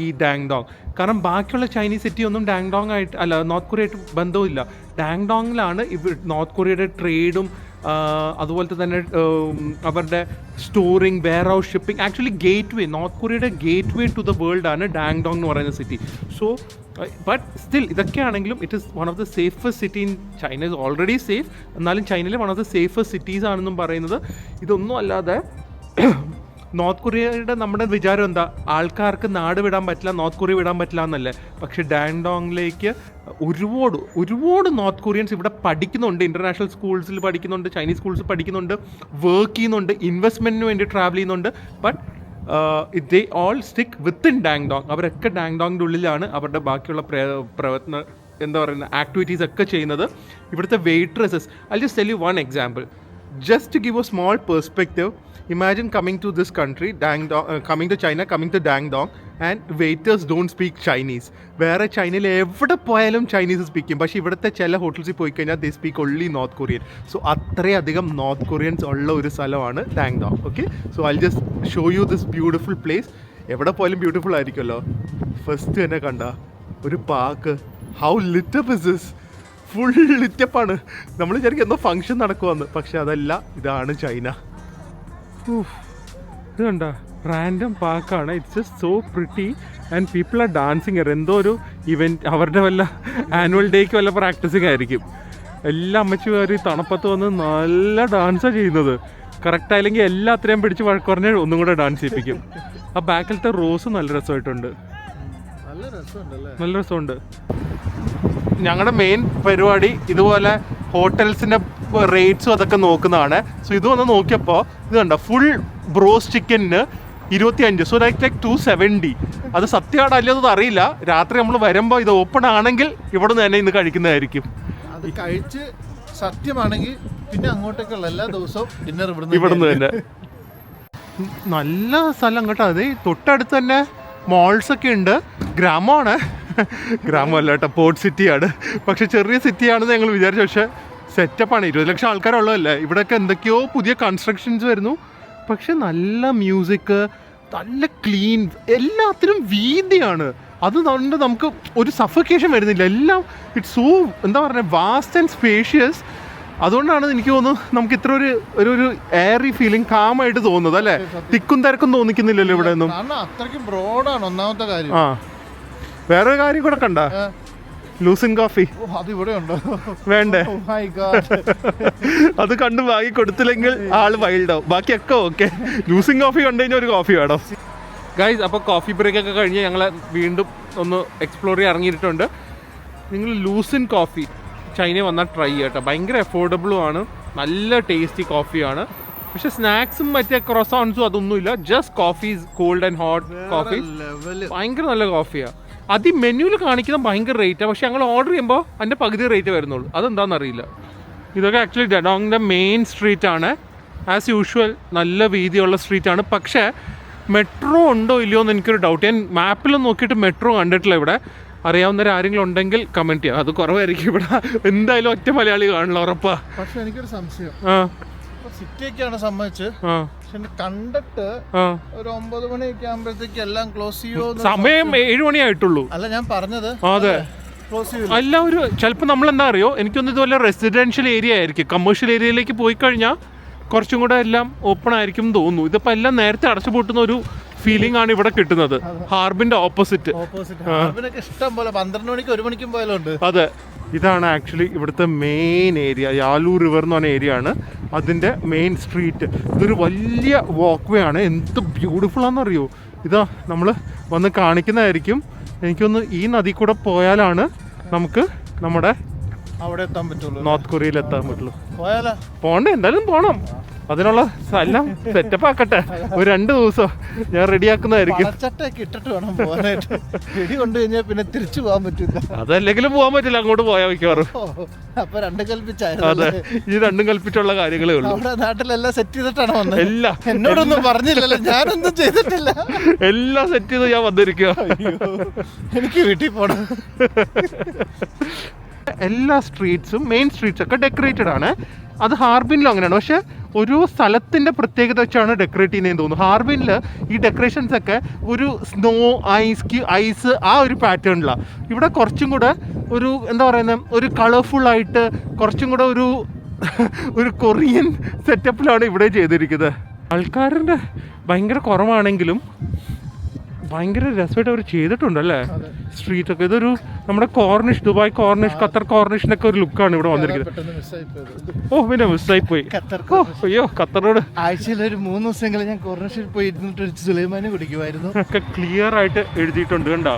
ഈ ഡാങ്ഡോങ്. കാരണം ബാക്കിയുള്ള ചൈനീസ് സിറ്റി ഒന്നും ഡാങ്ഡോങ് ആയിട്ട് അല്ല, നോർത്ത് കൊറിയയായിട്ട് ബന്ധവുമില്ല. ഡാങ്ഡോങ്ങിലാണ് നോർത്ത് കൊറിയയുടെ ട്രേഡും അതുപോലത്തെ തന്നെ അവരുടെ storing, warehouse, shipping. Actually gateway, North കൊറിയയുടെ gateway to the world ആണ് ഡാങ്ഡോങ് എന്ന് പറയുന്ന സിറ്റി. സോ ബട്ട് സ്റ്റിൽ ഇതൊക്കെയാണെങ്കിലും it is one of the safest city in China. Is already safe, എന്നാലും ചൈനയിലെ one of the safest cities ആണെന്നും പറയുന്നത്. ഇതൊന്നും അല്ലാതെ നോർത്ത് കൊറിയയുടെ നമ്മുടെ വിചാരം എന്താ, ആൾക്കാർക്ക് നാട് വിടാൻ പറ്റില്ല, നോർത്ത് കൊറിയ വിടാൻ പറ്റില്ല എന്നല്ലേ. പക്ഷേ ഡാങ്ഡോങ്ങിലേക്ക് ഒരുപാട് നോർത്ത് കൊറിയൻസ് ഇവിടെ പഠിക്കുന്നുണ്ട്. ഇൻ്റർനാഷണൽ സ്കൂൾസിൽ പഠിക്കുന്നുണ്ട്, ചൈനീസ് സ്കൂൾസിൽ പഠിക്കുന്നുണ്ട്, വർക്ക് ചെയ്യുന്നുണ്ട്, ഇൻവെസ്റ്റ്മെൻറ്റിന് വേണ്ടി ട്രാവൽ ചെയ്യുന്നുണ്ട്. But they all stick within Dandong. അവരൊക്കെ ഡാങ്ഡോങ്ങിൻ്റെ ഉള്ളിലാണ് അവരുടെ ബാക്കിയുള്ള പ്രവർത്തന എന്താ പറയുന്ന ആക്ടിവിറ്റീസ് ഒക്കെ ചെയ്യുന്നത്. ഇവിടുത്തെ waitresses, I just tell you one example just to give a small perspective. Imagine coming to this country, coming to China, coming to Dangdong, and waiters don't speak Chinese. വേറെ ചൈനയിൽ എവിടെ പോയാലും ചൈനീസ് സ്പീക്ക് ചെയ്യും. പക്ഷേ ഇവിടുത്തെ ചില ഹോട്ടൽസിൽ പോയി കഴിഞ്ഞാൽ they speak only North Korean. So അത്രയധികം നോർത്ത് കൊറിയൻസ് ഉള്ള ഒരു സ്ഥലമാണ് Dandong. Okay, so I just show you this beautiful place. എവിടെ പോയാലും ബ്യൂട്ടിഫുൾ ആയിരിക്കുമല്ലോ. ഫസ്റ്റ് തന്നെ കണ്ട ഒരു park, how lit up is this, full ലിറ്റപ്പാണ്. നമ്മൾ വിചാരിക്കും എന്തോ ഫങ്ഷൻ നടക്കുമെന്ന്, പക്ഷെ അതല്ല, ഇതാണ് ചൈന. ഇത് കണ്ട റാൻഡം പാർക്കാണ്. It's just so pretty and people are dancing. എന്തോ ഒരു ഇവൻറ്റ്, അവരുടെ വല്ല ആനുവൽ ഡേക്ക് വല്ല പ്രാക്ടീസിങ് ആയിരിക്കും. എല്ലാ അമ്മച്ചിമാർ തണുപ്പത്ത് വന്ന് നല്ല ഡാൻസാണ് ചെയ്യുന്നത്. കറക്റ്റ് ആയില്ലെങ്കിൽ എല്ലാ അത്രയും പിടിച്ച് വഴക്കുറഞ്ഞ് ഒന്നും കൂടെ ഡാൻസ് ചെയ്യിപ്പിക്കും. ആ ബാക്കിലത്തെ റോസ് നല്ല രസമായിട്ടുണ്ട്, നല്ല രസമുണ്ട്. ഞങ്ങളുടെ മെയിൻ പരിപാടി ഇതുപോലെ ഹോട്ടൽസിൻ്റെ റേറ്റ്സും അതൊക്കെ നോക്കുന്നതാണ്. സോ ഇത് വന്ന് നോക്കിയപ്പോൾ ഇത് കണ്ട ഫുൾ ബ്രോസ്റ്റ് ചിക്കന് 25. So like 270. അത് സത്യമാണോ അല്ലെന്നത് അറിയില്ല. രാത്രി നമ്മൾ വരുമ്പോൾ ഇത് ഓപ്പൺ ആണെങ്കിൽ ഇവിടെ നിന്ന് തന്നെ ഇന്ന് കഴിക്കുന്നതായിരിക്കും. അത് കഴിച്ച് സത്യമാണെങ്കിൽ പിന്നെ അങ്ങോട്ടേക്കുള്ള എല്ലാ ദിവസവും ഡിന്നർ ഇവിടുന്ന് തന്നെ. നല്ല സ്ഥലം കേട്ടോ. അത് തൊട്ടടുത്ത് തന്നെ മോൾസൊക്കെ ഉണ്ട്. ഗ്രാമമാണ്, ഗ്രാമമല്ല കേട്ടോ, പോർട്ട് സിറ്റിയാണ്. പക്ഷെ ചെറിയ സിറ്റിയാണെന്ന് ഞങ്ങൾ വിചാരിച്ചു. പക്ഷേ സെറ്റപ്പാണ്. 20 ലക്ഷം ആൾക്കാരുള്ളതല്ലേ. ഇവിടെയൊക്കെ എന്തൊക്കെയോ പുതിയ കൺസ്ട്രക്ഷൻസ് വരുന്നു. പക്ഷെ നല്ല മ്യൂസിക്, നല്ല ക്ലീൻ, എല്ലാത്തിനും വീതിയാണ്. അതുകൊണ്ട് നമുക്ക് ഒരു സഫക്കേഷൻ വരുന്നില്ല. എല്ലാം ഇറ്റ്സ് സോ എന്താ പറയുക, വാസ്റ്റ് ആൻഡ് സ്പേഷ്യസ്. അതുകൊണ്ടാണ് എനിക്ക് തോന്നുന്നു നമുക്ക് ഇത്ര ഒരു എയറി ഫീലിംഗ്, കാമായിട്ട് തോന്നുന്നത് അല്ലേ. തിക്കും തിരക്കും തോന്നിക്കുന്നില്ലല്ലോ ഇവിടെ ഒന്നും. അത്രയ്ക്കും ബ്രോഡാണ് ഒന്നാമത്തെ കാര്യം. വേറൊരു കാര്യം കൂടെ കണ്ട, ലൂസിൻ കോഫി അത് ഇവിടെ ഉണ്ടോ? വേണ്ടേ? Oh my God. അത് കണ്ട് വാങ്ങി കൊടുത്തില്ലെങ്കിൽ ആള് വൈൽഡാവും. ബാക്കിയൊക്കെ ഓക്കെ. ലൂസിൻ കോഫി കണ്ടു കഴിഞ്ഞാൽ ഒരു കോഫി വേണം. ഗൈസ്, അപ്പോൾ കോഫി ബ്രേക്ക് ഒക്കെ കഴിഞ്ഞ് ഞങ്ങൾ വീണ്ടും ഒന്ന് എക്സ്പ്ലോർ ചെയ്യാൻ ഇറങ്ങിയിട്ടുണ്ട്. നിങ്ങൾ ലൂസിൻ കോഫി ചൈനയിൽ വന്നാൽ ട്രൈ ചെയ്യട്ടോ. ഭയങ്കര അഫോർഡബിളും ആണ്, നല്ല ടേസ്റ്റി കോഫിയാണ്. പക്ഷെ സ്നാക്സും മറ്റേ ക്രോസോൺസും അതൊന്നുമില്ല. Just coffee cold and hot coffee. ഭയങ്കര നല്ല കോഫിയാണ്. അത് ഈ മെനുവിൽ കാണിക്കുന്ന ഭയങ്കര റേറ്റാണ്. പക്ഷെ ഞങ്ങൾ ഓർഡർ ചെയ്യുമ്പോൾ അതിൻ്റെ പകുതി റേറ്റ് വരുന്നുള്ളൂ. അതെന്താണെന്നറിയില്ല. ഇതൊക്കെ ആക്ച്വലി ജഡോങ്ങിൻ്റെ മെയിൻ സ്ട്രീറ്റ് ആണ്. ആസ് യൂഷ്വൽ നല്ല വീതിയുള്ള സ്ട്രീറ്റാണ്. പക്ഷേ മെട്രോ ഉണ്ടോ ഇല്ലയോ എന്ന് എനിക്കൊരു ഡൗട്ട്. ഞാൻ മാപ്പിൽ നോക്കിയിട്ട് മെട്രോ കണ്ടിട്ടില്ല ഇവിടെ. അറിയാവുന്നവർ ആരെങ്കിലും ഉണ്ടെങ്കിൽ കമൻറ്റ് ചെയ്യാം. അത് കുറവായിരിക്കും ഇവിടെ. എന്തായാലും ഒറ്റ മലയാളി കാണില്ല, ഉറപ്പാ. പക്ഷെ എനിക്കൊരു സംശയം. സിറ്റിയൊക്കെയാണ് സംബന്ധിച്ച് കണ്ടിട്ട് ഒരു 9 മണിയൊക്കെ ആകുമ്പോഴത്തേക്ക് എല്ലാം ക്ലോസ് ചെയ്യോ? സമയം 7 മണിയായിട്ടുള്ളൂ. അല്ല ഞാൻ പറഞ്ഞത്. അതെ, ക്ലോസ് ചെയ്യും. അല്ല, ഒരു ചിലപ്പോൾ നമ്മളെന്താ അറിയോ, എനിക്കൊന്നും ഇതുപോലെ റെസിഡൻഷ്യൽ ഏരിയ ആയിരിക്കും. കമേഴ്ഷ്യൽ ഏരിയയിലേക്ക് പോയി കഴിഞ്ഞാൽ കുറച്ചും കൂടെ എല്ലാം ഓപ്പൺ ആയിരിക്കും തോന്നുന്നു. ഇതിപ്പോൾ എല്ലാം നേരത്തെ അടച്ചുപൂട്ടുന്ന ഒരു ഫീലിംഗ് ആണ് ഇവിടെ കിട്ടുന്നത്. ഹാർബിന്റെ ഓപ്പോസിറ്റ് ഇഷ്ടം പോലെ 12 മണിക്ക് 1 മണിക്കും പോയാലുണ്ട്. അതെ, ഇതാണ് ആക്ച്വലി ഇവിടുത്തെ മെയിൻ ഏരിയ. യാലു റിവർ എന്ന് പറഞ്ഞ ഏരിയ ആണ് അതിൻ്റെ മെയിൻ സ്ട്രീറ്റ്. ഇതൊരു വലിയ വാക്ക് വേ ആണ്. എന്ത് ബ്യൂട്ടിഫുൾ ആണെന്നറിയോ. ഇതാ നമ്മൾ വന്ന് കാണിക്കുന്നതായിരിക്കും. എനിക്കൊന്ന് ഈ നദി കൂടെ പോയാലാണ് നമുക്ക് നമ്മുടെ അവിടെ എത്താൻ പറ്റുള്ളൂ, നോർത്ത് കൊറിയയിൽ എത്താൻ പറ്റുള്ളൂ. പോണ്ടേ? എന്തായാലും പോണം. അതിനുള്ള എല്ലാം സെറ്റപ്പ് ആക്കട്ടെ. ഒരു 2 ദിവസം ഞാൻ റെഡിയാക്കുന്നതായിരിക്കും. ഇട്ടിട്ട് വേണം പോകാനായിട്ട്. റെഡി കൊണ്ടു കഴിഞ്ഞാൽ പിന്നെ തിരിച്ചു പോകാൻ പറ്റില്ല. അതല്ലെങ്കിലും പോകാൻ പറ്റില്ല, അങ്ങോട്ട് പോയാൽ മിക്കവാറും. അപ്പൊ രണ്ടും കൽപ്പിച്ചായിരുന്നു. അതെ, ഈ രണ്ടും കൽപ്പിച്ചുള്ള കാര്യങ്ങളേ ഉള്ളൂ. നമ്മുടെ നാട്ടിലെല്ലാം സെറ്റ് ചെയ്തിട്ടാണ് വന്നത്. എല്ലാം എന്നോടൊന്നും പറഞ്ഞില്ലല്ലോ, ഞാനൊന്നും ചെയ്തിട്ടില്ല. എല്ലാം സെറ്റ് ചെയ്ത് ഞാൻ വന്നിരിക്കുക. എനിക്ക് വീട്ടിൽ പോണം. എല്ലാ സ്ട്രീറ്റ്സും മെയിൻ സ്ട്രീറ്റ്സ് ഒക്കെ ഡെക്കറേറ്റഡ് ആണ്. അത് ഹാർബിനിലും അങ്ങനെയാണ്. പക്ഷെ ഒരു സ്ഥലത്തിൻ്റെ പ്രത്യേകത വെച്ചാണ് ഡെക്കറേറ്റ് ചെയ്യുന്നതെന്ന് തോന്നുന്നു. ഹാർബിനിൽ ഈ ഡെക്കറേഷൻസ് ഒക്കെ ഒരു സ്നോ, ഐസ് ആ ഒരു പാറ്റേണിലാണ്. ഇവിടെ കുറച്ചും കൂടെ ഒരു എന്താ പറയുന്നത്, ഒരു കളർഫുള്ളായിട്ട് കുറച്ചും കൂടെ ഒരു കൊറിയൻ സെറ്റപ്പിലാണ് ഇവിടെ ചെയ്തിരിക്കുന്നത്. ആൾക്കാരുടെ ഭയങ്കര കുറവാണെങ്കിലും ഭയങ്കര രസമായിട്ട് അവർ ചെയ്തിട്ടുണ്ടല്ലേ സ്ട്രീറ്റൊക്കെ. ഇതൊരു നമ്മുടെ കോർണിഷ്, ദുബായ് കോർണിഷ്, ഖത്തർ കോർണിഷിനൊക്കെ ഒരു ലുക്കാണ് ഇവിടെ വന്നിരിക്കുന്നത്. ഓ, പിന്നെ മിസ്സായി പോയി. അയ്യോ, ഖത്തറോട് ആഴ്ചയിൽ ഒരു 3 ദിവസമെങ്കിലും ഞാൻ കോർണിഷിൽ പോയി ഇരുന്നിട്ട് സുലൈമാനി കുടിക്കുമായിരുന്നു. ഒക്കെ ക്ലിയർ ആയിട്ട് എഴുതിയിട്ടുണ്ട് കണ്ടോ.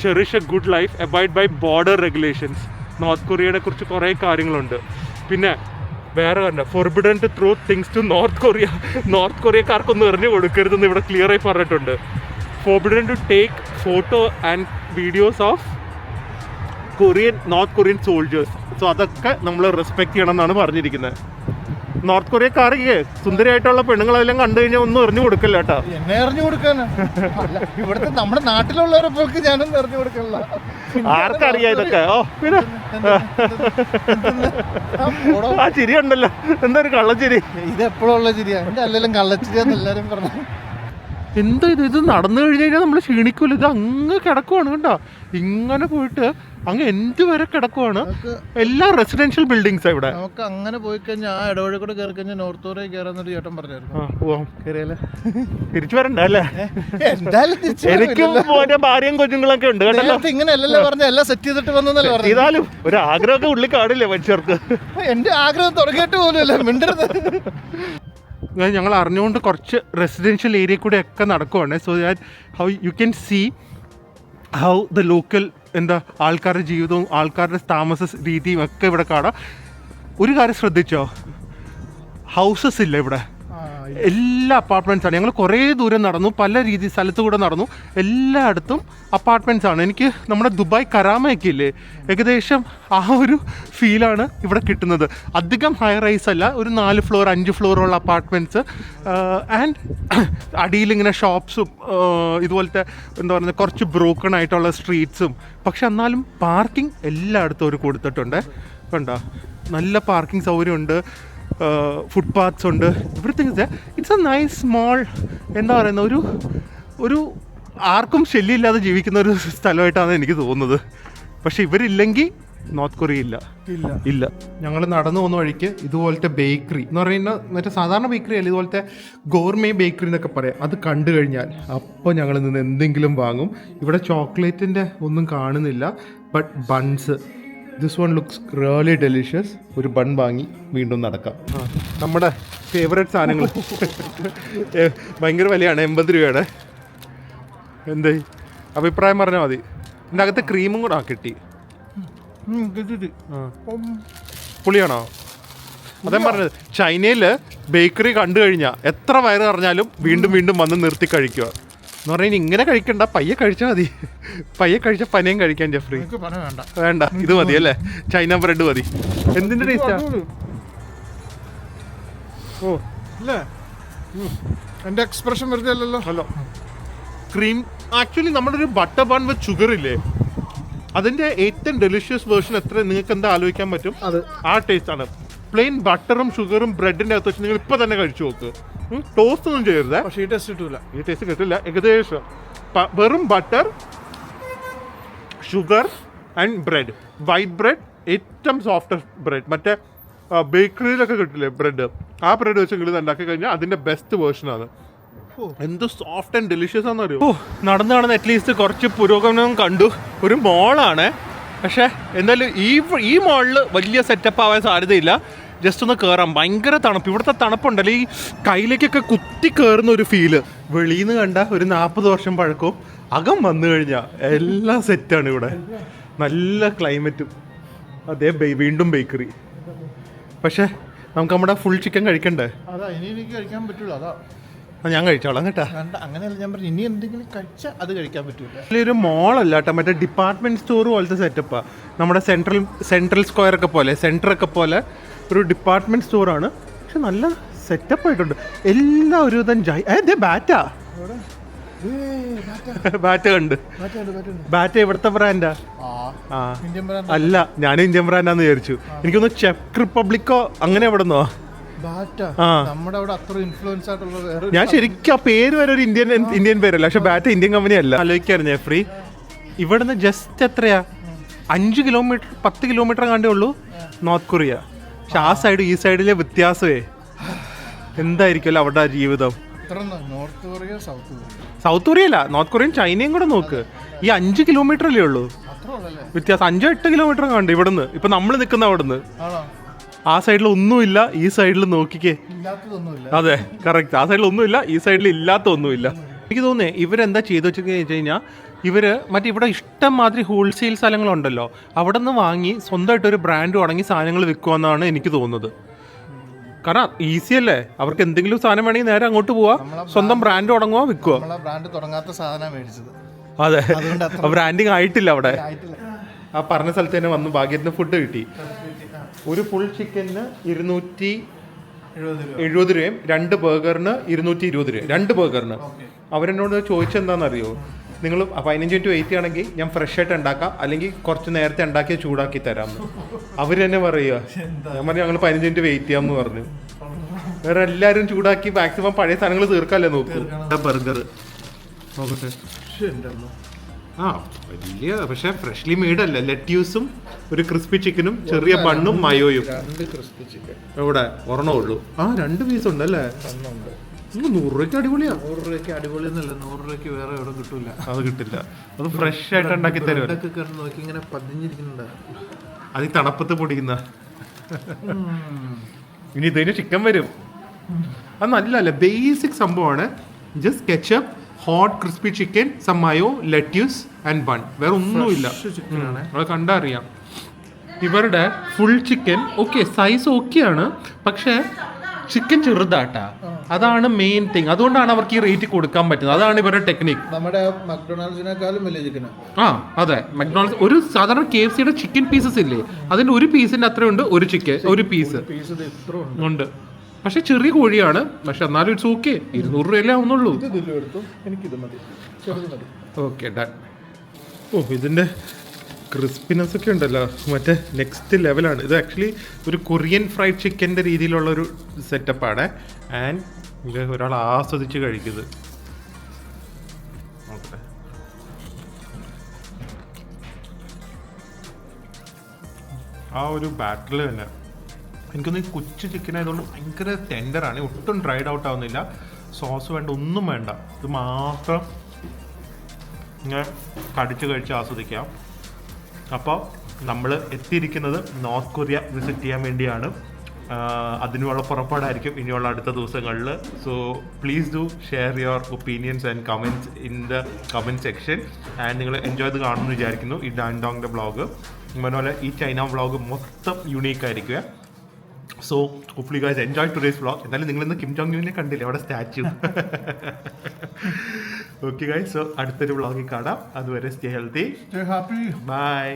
Cherish a good life, abide by border regulations. North കൊറിയയെ കുറിച്ച് കുറേ കാര്യങ്ങളുണ്ട്. പിന്നെ വേറെ കണ്ട, forbidden to through things to North Korea. North കൊറിയക്കാർക്കൊന്നും എറിഞ്ഞു കൊടുക്കരുതെന്ന് ഇവിടെ ക്ലിയർ ആയി പറഞ്ഞിട്ടുണ്ട്. Forbidden to take photo and videos of North Korean soldiers. So അതൊക്കെ നമ്മൾ റെസ്പെക്ട് ചെയ്യണം എന്നാണ് പറഞ്ഞിരിക്കുന്നത്. നോർത്ത് കൊറിയക്കാർക്ക് സുന്ദരിയായിട്ടുള്ള പെണ്ണുങ്ങളെല്ലാം കണ്ടു കഴിഞ്ഞാൽ ഒന്നും എറിഞ്ഞു കൊടുക്കില്ല കേട്ടോ. എന്നെ എറിഞ്ഞു കൊടുക്കാനാ? ഇവിടുത്തെ നമ്മുടെ നാട്ടിലുള്ളവരെപ്പോൾക്ക് ഞാനൊന്നും എറിഞ്ഞു കൊടുക്കില്ല. ആർക്കറിയാം ഇതൊക്കെ. ഓ, പിന്നെ ആ ചിരി ഉണ്ടല്ലോ, എന്താ ഒരു കള്ളച്ചിരി. ഇത് എപ്പോഴുള്ള ചിരിയാ. എന്റെ അല്ലെങ്കിലും കള്ളച്ചിരിയാന്ന് എല്ലാരും പറഞ്ഞു. എന്താ ഇത് നടന്നു കഴിഞ്ഞ് കഴിഞ്ഞാൽ നമ്മൾ ക്ഷീണിക്കൂല. ഇത് അങ്ങ് കിടക്കുവാണ് കണ്ടോ, ഇങ്ങനെ പോയിട്ട് അങ്ങ് എന്ത് വരെ കിടക്കുവാണ്. എല്ലാ റെസിഡൻഷ്യൽ ബിൽഡിങ്സാ ഇവിടെ. നമുക്ക് അങ്ങനെ പോയി കഴിഞ്ഞാൽ ആ ഇടവഴി കൂടെ കയറി കഴിഞ്ഞാൽ നോർത്ത് കൊറിയ കയറാന്നൊരു ചേട്ടൻ പറഞ്ഞായിരുന്നു. തിരിച്ചു വരണ്ട അല്ലേ? എന്തായാലും എനിക്കും ഭാര്യയും കുഞ്ഞുങ്ങളൊക്കെ ഉണ്ട് കേട്ടല്ലോ. ഇങ്ങനെയല്ലല്ലോ പറഞ്ഞ എല്ലാം സെറ്റ് ചെയ്തിട്ട് വന്നല്ലോ. ഇതാലും ഒരു ആഗ്രഹമൊക്കെ ഉള്ളിൽ കാണില്ലേ മനുഷ്യർക്ക്. എന്റെ ആഗ്രഹം തുടങ്ങിയിട്ട് പോലുമല്ല, മിണ്ടരുത്. ഞങ്ങൾ അറിഞ്ഞുകൊണ്ട് കുറച്ച് റെസിഡൻഷ്യൽ ഏരിയ കൂടെ ഒക്കെ നടക്കുവാണ്. So that how you can see how the local എന്താ ആൾക്കാരുടെ ജീവിതവും ആൾക്കാരുടെ താമസ രീതിയും ഒക്കെ ഇവിടെ കാണാം. ഒരു കാര്യം ശ്രദ്ധിച്ചോ, ഹൗസസ് ഇല്ല ഇവിടെ, എല്ലാ അപ്പാർട്ട്മെൻറ്റ്സ് ആണ്. ഞങ്ങൾ കുറേ ദൂരം നടന്നു, പല സ്ഥലത്തു കൂടെ നടന്നു, എല്ലായിടത്തും അപ്പാർട്ട്മെൻറ്റ്സ് ആണ്. എനിക്ക് നമ്മുടെ ദുബായ് കരാമയൊക്കെ ഇല്ലേ, ഏകദേശം ആ ഒരു ഫീലാണ് ഇവിടെ കിട്ടുന്നത്. അധികം ഹൈ റൈസ് അല്ല, ഒരു 4 ഫ്ലോർ 5 ഫ്ലോറുള്ള അപ്പാർട്ട്മെൻറ്റ്സ് ആൻഡ് അടിയിലിങ്ങനെ ഷോപ്സും ഇതുപോലത്തെ എന്താ പറയുന്നത് കുറച്ച് ബ്രോക്കൺ ആയിട്ടുള്ള സ്ട്രീറ്റ്സും. പക്ഷെ എന്നാലും പാർക്കിംഗ് എല്ലായിടത്തും അവർ കൊടുത്തിട്ടുണ്ട് കണ്ടോ. നല്ല പാർക്കിംഗ് സൗകര്യമുണ്ട്, ഫുട്പാത്ത്സ് ഉണ്ട്, everything. It's A nice small എന്താ പറയുന്ന ഒരു ആർക്കും ശല്യമില്ലാതെ ജീവിക്കുന്ന ഒരു സ്ഥലമായിട്ടാണ് എനിക്ക് തോന്നുന്നത്. പക്ഷെ ഇവരില്ലെങ്കിൽ നോർത്ത് കൊറിയ ഇല്ല. ഇല്ല. ഞങ്ങൾ നടന്നു പോകുന്ന വഴിക്ക് ഇതുപോലത്തെ ബേക്കറി എന്ന് പറയുന്ന മറ്റേ സാധാരണ ബേക്കറി അല്ല, ഇതുപോലത്തെ ഗോർമേ ബേക്കറി എന്നൊക്കെ പറയാം. അത് കണ്ടു കഴിഞ്ഞാൽ അപ്പോൾ ഞങ്ങൾ നിന്ന് എന്തെങ്കിലും വാങ്ങും. ഇവിടെ ചോക്ലേറ്റിൻ്റെ ഒന്നും കാണുന്നില്ല, but buns, this one looks really delicious. ഒരു ബൺ വാങ്ങി വീണ്ടും നടക്കാം. നമ്മുടെ ഫേവറേറ്റ് സാധനങ്ങൾ ഭയങ്കര വിലയാണ്, 80 രൂപയുടെ. എന്ത് അഭിപ്രായം പറഞ്ഞാൽ മതി. ഇതിൻ്റെ അകത്ത് ക്രീമും കൂടെ കിട്ടി. പുളിയാണോ? അതേ പറഞ്ഞത്, ചൈനയിൽ ബേക്കറി കണ്ടു കഴിഞ്ഞാൽ എത്ര വയറ് പറഞ്ഞാലും വീണ്ടും വീണ്ടും വന്ന് നിർത്തി കഴിക്കുക എന്ന് പറഞ്ഞാൽ ഇങ്ങനെ കഴിക്കണ്ട, പയ്യെ കഴിച്ചാൽ മതി. പയ്യെ കഴിച്ചാൽ പനയും കഴിക്കാൻ ജെഫ്രി. വേണ്ട, ഇത് മതി അല്ലേ, ചൈന ബ്രെഡ് മതി. എന്തിൻ്റെ ടേസ്റ്റാ? ഓ അല്ലേ, എൻ്റെ എക്സ്പ്രഷൻ വെറുതെ അല്ലല്ലോ. ഹലോ, ക്രീം ആക്ച്വലി നമ്മുടെ ഒരു ബട്ടർ ബൺ വിത്ത് ഷുഗർ ഇല്ലേ, അതിൻ്റെ ഏറ്റവും ഡെലിഷ്യസ് വേർഷൻ എത്ര നിങ്ങൾക്ക് എന്താ ആലോചിക്കാൻ പറ്റും? അത് ആ ടേസ്റ്റ് ആണ്. പ്ലെയിൻ ബട്ടറും ഷുഗറും ബ്രെഡിൻ്റെ അകത്ത് വെച്ച് നിങ്ങൾ ഇപ്പം തന്നെ കഴിച്ചു നോക്ക്. ടോസ്റ്റ് ഒന്നും ചെയ്യരുത്, പക്ഷേ ഈ ടേസ്റ്റ് കിട്ടൂല. ഈ ടേസ്റ്റ് കിട്ടില്ല. ഏകദേശം വെറും butter, sugar and bread, white bread, ഏറ്റവും സോഫ്റ്റ് ബ്രെഡ്. മറ്റേ ബേക്കറിയിലൊക്കെ കിട്ടില്ലേ ബ്രെഡ്, ആ ബ്രെഡ് വെച്ച് നിങ്ങൾ ഉണ്ടാക്കി കഴിഞ്ഞാൽ അതിൻ്റെ ബെസ്റ്റ് വേർഷനാണ്. എന്ത് സോഫ്റ്റ് ആൻഡ് ഡെലിഷ്യസ് ആണെന്ന് അറിയോ. നടന്നു കാണുന്ന അറ്റ്ലീസ്റ്റ് കുറച്ച് പുരോഗമനം കണ്ടു. ഒരു മോളാണ്, പക്ഷേ എന്തായാലും ഈ മോളിൽ വലിയ സെറ്റപ്പ് ആവാൻ സാധ്യതയില്ല. ജസ്റ്റ് ഒന്ന് കയറാം. ഭയങ്കര തണുപ്പ്. ഇവിടുത്തെ തണുപ്പുണ്ടല്ലോ, ഈ കയ്യിലേക്കൊക്കെ കുത്തി കയറുന്ന ഒരു ഫീല്. വെളിയിൽ നിന്ന് കണ്ട ഒരു 40 വർഷം പഴക്കവും അകം വന്നു കഴിഞ്ഞാൽ എല്ലാം സെറ്റാണ് ഇവിടെ. നല്ല ക്ലൈമറ്റും. അതേ വീണ്ടും ബേക്കറി. പക്ഷേ നമുക്ക് നമ്മുടെ ഫുൾ ചിക്കൻ കഴിക്കണ്ടേ? അതാ ഇനി എനിക്ക് കഴിക്കാൻ പറ്റൂല. അതാ ഞാൻ കഴിച്ചോളാം കേട്ടാ. അങ്ങനെയല്ല ഞാൻ പറഞ്ഞു, ഇനി എന്തെങ്കിലും കഴിച്ചാൽ അത് കഴിക്കാൻ പറ്റൂല. ഒരു മോളല്ല കേട്ടോ, മറ്റേ ഡിപ്പാർട്ട്മെന്റ് സ്റ്റോർ പോലത്തെ സെറ്റപ്പാണ്. നമ്മുടെ സെൻട്രൽ സ്ക്വയർ ഒക്കെ പോലെ, സെൻറ്ററൊക്കെ പോലെ ഒരു ഡിപ്പാർട്ട്മെന്റ് സ്റ്റോറാണ്. പക്ഷെ നല്ല സെറ്റപ്പ് ആയിട്ടുണ്ട്. എല്ലാം ഒരു വിധം ബാറ്റാ. ബാറ്റ് കണ്ട്. ബാറ്റ് എവിടുത്തെ ബ്രാൻഡാ? അല്ല, ഞാൻ ഇന്ത്യൻ ബ്രാൻഡാന്ന് വിചാരിച്ചു. എനിക്കൊന്ന് ചെക്ക് റിപ്പബ്ലിക്കോ അങ്ങനെ എവിടെന്നോ. ഞാൻ ശരിക്കും ആ പേര് വരെ ഒരു ഇന്ത്യൻ പേരല്ല, പക്ഷെ ബാറ്റ ഇന്ത്യൻ കമ്പനി അല്ല. ആലോചിക്കായിരുന്നു ഫ്രീ. ഇവിടുന്ന് ജസ്റ്റ് എത്രയാ, 5 കിലോമീറ്റർ 10 കിലോമീറ്റർ കണ്ടേ ഉള്ളൂ നോർത്ത് കൊറിയ. പക്ഷെ ആ സൈഡ് ഈ സൈഡിലെ വ്യത്യാസമേ എന്തായിരിക്കുമല്ലോ അവിടെ ജീവിതം. സൗത്ത് കൊറിയ അല്ല, നോർത്ത് കൊറിയയും ചൈനയും കൂടെ നോക്ക്. ഈ 5 കിലോമീറ്റർ അല്ലേ ഉള്ളൂ വ്യത്യാസം. 5-8 കിലോമീറ്റർ കണ്ട് ഇവിടുന്ന്. ഇപ്പൊ നമ്മൾ നിൽക്കുന്ന അവിടുന്ന്. ആ സൈഡിൽ ഒന്നുമില്ല, ഈ സൈഡിൽ നോക്കിക്കേ. അതെ, കറക്റ്റ്. ആ സൈഡിൽ ഒന്നുമില്ല, ഈ സൈഡിൽ ഇല്ലാത്ത ഒന്നുമില്ല. എനിക്ക് തോന്നുന്നേ ഇവരെന്താ ചെയ്തു വെച്ച് കഴിഞ്ഞാൽ ഇവർ മറ്റേ ഇവിടെ ഇഷ്ടം മാതിരി ഹോൾസെയിൽ സ്ഥലങ്ങളുണ്ടല്ലോ, അവിടെ നിന്ന് വാങ്ങി സ്വന്തമായിട്ടൊരു ബ്രാൻഡ് തുടങ്ങി സാധനങ്ങൾ വിൽക്കുമെന്നാണ് എനിക്ക് തോന്നുന്നത്. കാരണം ഈസി അല്ലേ, അവർക്ക് എന്തെങ്കിലും സാധനം വേണമെങ്കിൽ നേരെ അങ്ങോട്ട് പോവാ, സ്വന്തം ബ്രാൻഡ് തുടങ്ങുക, വിൽക്കുക. അതെ, ബ്രാൻഡിങ് ആയിട്ടില്ല അവിടെ. ആ പറഞ്ഞ സ്ഥലത്ത് തന്നെ വന്നു ഭാഗ്യത്തിന് ഫുഡ് കിട്ടി. ഒരു ഫുൾ ചിക്കന് 270 രൂപയും 2 ബർഗറിന് 220 രൂപ. 2 ബർഗറിന്. അവരെന്നോട് ചോദിച്ചെന്താണെന്നറിയോ, നിങ്ങൾ 15 മിനിറ്റ് വെയിറ്റ് ചെയ്യണമെങ്കിൽ ഞാൻ ഫ്രഷ് ആയിട്ട് ഉണ്ടാക്കാം, അല്ലെങ്കിൽ കുറച്ച് നേരത്തെ ഉണ്ടാക്കി ചൂടാക്കി തരാമെന്ന്. അവർ തന്നെ പറയുക. ഞാൻ പറഞ്ഞു ഞങ്ങൾ 15 മിനിറ്റ് വെയിറ്റ് ചെയ്യാമെന്ന് പറഞ്ഞു. വേറെ എല്ലാവരും ചൂടാക്കി മാക്സിമം പഴയ സാധനങ്ങൾ തീർക്കാമല്ലേ നോക്കൂ. ബർഗർ നോക്കട്ടെ. ആ വലിയ, പക്ഷെ ഫ്രഷ്ലി മെയ്ഡല്ല. ലെറ്റ്യൂസും ഒരു ക്രിസ്പി ചിക്കനും ചെറിയ ബണ്ണും മയോയും. എവിടെ ഒരെണ്ണേ ഉള്ളൂ. 2 പീസ് ഉണ്ട് അല്ലേ? 100 രൂപയ്ക്ക് അടിപൊളിയാ. 100 രൂപയ്ക്ക് അടിപൊളി എന്നല്ല, 100 രൂപയ്ക്ക് വേറെ എവിടെ കിട്ടൂല. അത് കിട്ടില്ല, അത് ഫ്രഷ് ആയിട്ട് ഉണ്ടാക്കി തരും. നോക്കി ഇങ്ങനെ പതിഞ്ഞിരിക്കുന്നുണ്ട്. അത് തണുപ്പത്ത് പൊടിക്കുന്ന. ഇനി ഇതിന് ചിക്കൻ വരും. അത് നല്ലല്ലേ, ബേസിക് സംഭവമാണ്. Just ketchup, hot crispy chicken, some mayo, lettuce and bun. വേറെ ഒന്നുമില്ല. അത് കണ്ടാ അറിയാം. ഇവരുടെ ഫുൾ ചിക്കൻ ഓക്കെ, സൈസ് ഓക്കെയാണ്, പക്ഷേ ചിക്കൻ ചെറുതാട്ടാ. അതാണ് മെയിൻ തിങ്. അതുകൊണ്ടാണ് അവർക്ക് ഈ റേറ്റ് കൊടുക്കാൻ പറ്റുന്നത്. അതാണ് ഇവരുടെ ടെക്നിക്ക്. നമ്മുടെ മക്ഡൊണാൾഡ്സിനേക്കാളും വലിയ ചിക്കൻ. അതെ, മക്ഡൊണാൾഡ്സ് ഒരു സാധാരണ KFCയുടെ ചിക്കൻ പീസസ് ഇല്ലേ, അതിന്റെ ഒരു പീസിന്റെ അത്രയുണ്ട് ഒരു ചിക്കൻ, ഒരു പീസ് ഉണ്ട്. പക്ഷെ ചെറിയ കോഴിയാണ്, പക്ഷെ എന്നാലും ഇറ്റ്സ് ഓക്കെ. 200 രൂപയല്ലേ ആവുന്നുള്ളൂ. Okay done. ഇതിന്റെ ക്രിസ്പിനെസ് ഒക്കെ ഉണ്ടല്ലോ, മറ്റേ നെക്സ്റ്റ് ലെവലാണ്. ഇത് ആക്ച്വലി ഒരു കൊറിയൻ ഫ്രൈഡ് ചിക്കൻ്റെ രീതിയിലുള്ളൊരു സെറ്റപ്പാണ്. ആൻഡ് ഇത് ഒരാൾ ആസ്വദിച്ച് കഴിക്കുന്നത്. ആ ഒരു ബാറ്ററിൽ തന്നെ എനിക്കൊന്ന് ഈ കൊച്ചു ചിക്കൻ ആയതുകൊണ്ട് ഭയങ്കര ടെൻഡറാണ്, ഒട്ടും ഡ്രൈഡ് ഔട്ട് ആവുന്നില്ല. സോസ് വേണ്ട, ഒന്നും വേണ്ട, ഇത് മാത്രം ഇങ്ങനെ കടിച്ച് കഴിച്ച് ആസ്വദിക്കാം. അപ്പോൾ നമ്മൾ എത്തിയിരിക്കുന്നത് നോർത്ത് കൊറിയ വിസിറ്റ് ചെയ്യാൻ വേണ്ടിയാണ്. അതിനുള്ള പുറപ്പാടായിരിക്കും ഇനിയുള്ള അടുത്ത ദിവസങ്ങളിൽ. So please do share your opinions and comments in the comment section. And നിങ്ങൾ എൻജോയ് ചെയ്ത് കാണുമെന്ന് വിചാരിക്കുന്നു ഈ ഡാൻഡോങ്ങിൻ്റെ വ്ളോഗ്. അതുപോലെ ഈ ചൈന വ്ളോഗ് മൊത്തം യൂണീക്ക് ആയിരിക്കുക. So hopefully guys enjoy today's vlog. എന്നാലും നിങ്ങളിന്ന് കിം ജോങ് യുവിനെ കണ്ടില്ലേ അവിടെ സ്റ്റാച്യു. ഓക്കെ ഗൈസ്, സോ അടുത്തൊരു വ്ളോഗിൽ കാണാം. അതുവരെ stay healthy, stay happy, by.